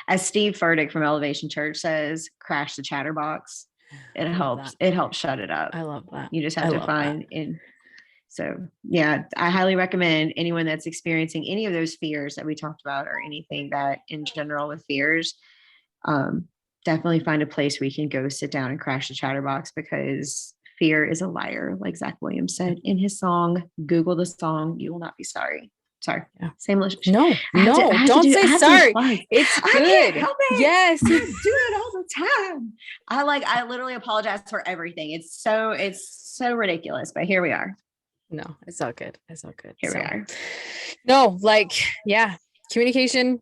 as Steve Furtick from Elevation Church says, crash the chatterbox. It helps shut it up. I love that. You just have to find in. So yeah, I highly recommend anyone that's experiencing any of those fears that we talked about, or anything that in general with fears, definitely find a place where you can go sit down and crash the chatterbox, because fear is a liar, like Zach Williams said in his song. Google the song, you will not be sorry. Sorry. Yeah. Same. No, don't say sorry. It's I good. can't help it. Yes. I do it all the time. I literally apologize for everything. It's so ridiculous, but here we are. No, it's all good. It's all good. Here we are. No, like, yeah, communication,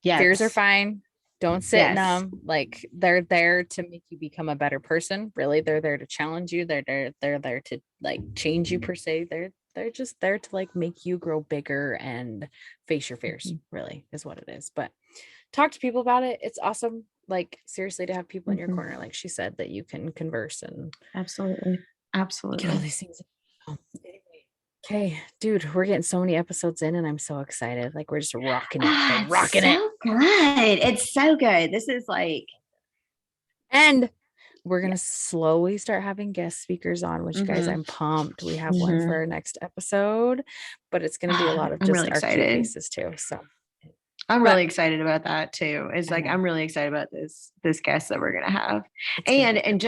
Yes. fears are fine. Don't sit in Yes. them. Like, they're there to make you become a better person. Really, they're there to challenge you. They're there to like change you per se. They're just there to like make you grow bigger and face your fears. Really is what it is. But talk to people about it. It's awesome. Like, seriously, to have people in your corner, like she said, that you can converse and Absolutely. get all these things. Okay, dude, we're getting so many episodes in and I'm so excited. Like, we're just rocking it. We're rocking it. Good. It's so good. This is like, and we're going to slowly start having guest speakers on, which guys, I'm pumped. We have one for our next episode, but it's going to be a lot of I'm just really our cute excited. faces too. So I'm really excited about that too. It's like, know. I'm really excited about this guest that we're going to have. It's gonna be And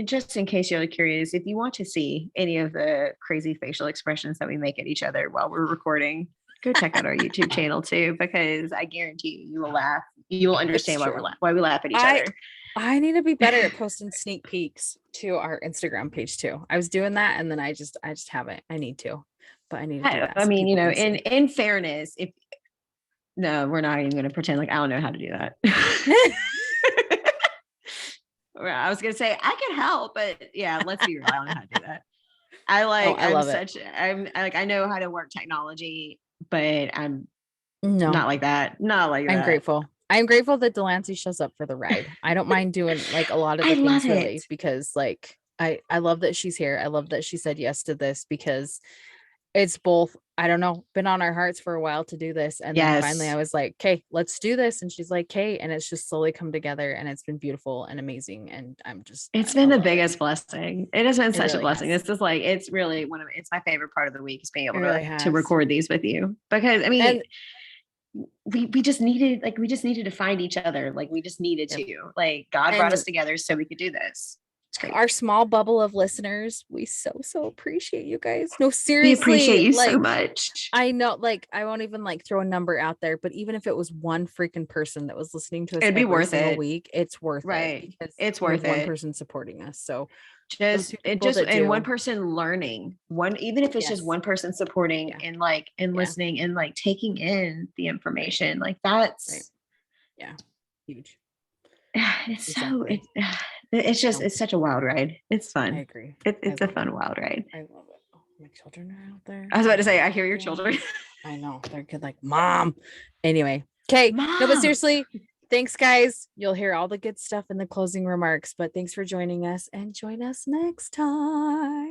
just in case you're curious, if you want to see any of the crazy facial expressions that we make at each other while we're recording, go check out our YouTube channel too, because I guarantee you will laugh. You will understand why we laugh at each other. I need to be better at posting sneak peeks to our Instagram page too. I was doing that and then I just haven't. I need to, but I need to do that. I mean, in fairness, no, we're not even going to pretend like I don't know how to do that. I was going to say I can help, but yeah, let's be real. I don't know how to do that. I know how to work technology, but I'm not like that. Not like that. I'm grateful. I'm grateful that Delancey shows up for the ride. I don't mind doing like a lot of the things really, because like I love that she's here. I love that she said yes to this, because it's both, I don't know, been on our hearts for a while to do this. And then finally I was like, okay, let's do this. And she's like, okay. And it's just slowly come together and it's been beautiful and amazing. And it's been the biggest blessing. It has been such a blessing. Has. It's just like, it's really it's my favorite part of the week is being able to record these with you, because I mean, we just needed to find each other. Like we just needed to, like, God brought us together so we could do this. Our small bubble of listeners, we so appreciate you guys. No, seriously, we appreciate you so much. I know, like, I won't even like throw a number out there, but even if it was one freaking person that was listening to us, it'd be worth it. Week, it's worth it. It's worth it. One person supporting us, so and one person learning, even if it's just one person supporting and like and listening and like taking in the information, like that's huge. It's such a wild ride. It's fun. I agree. It's a fun wild ride. I love it. Oh, my children are out there. I was about to say, I hear your children. I know, they're good, like, Mom. Anyway, okay. No, but seriously, thanks guys. You'll hear all the good stuff in the closing remarks, but thanks for joining us, and join us next time.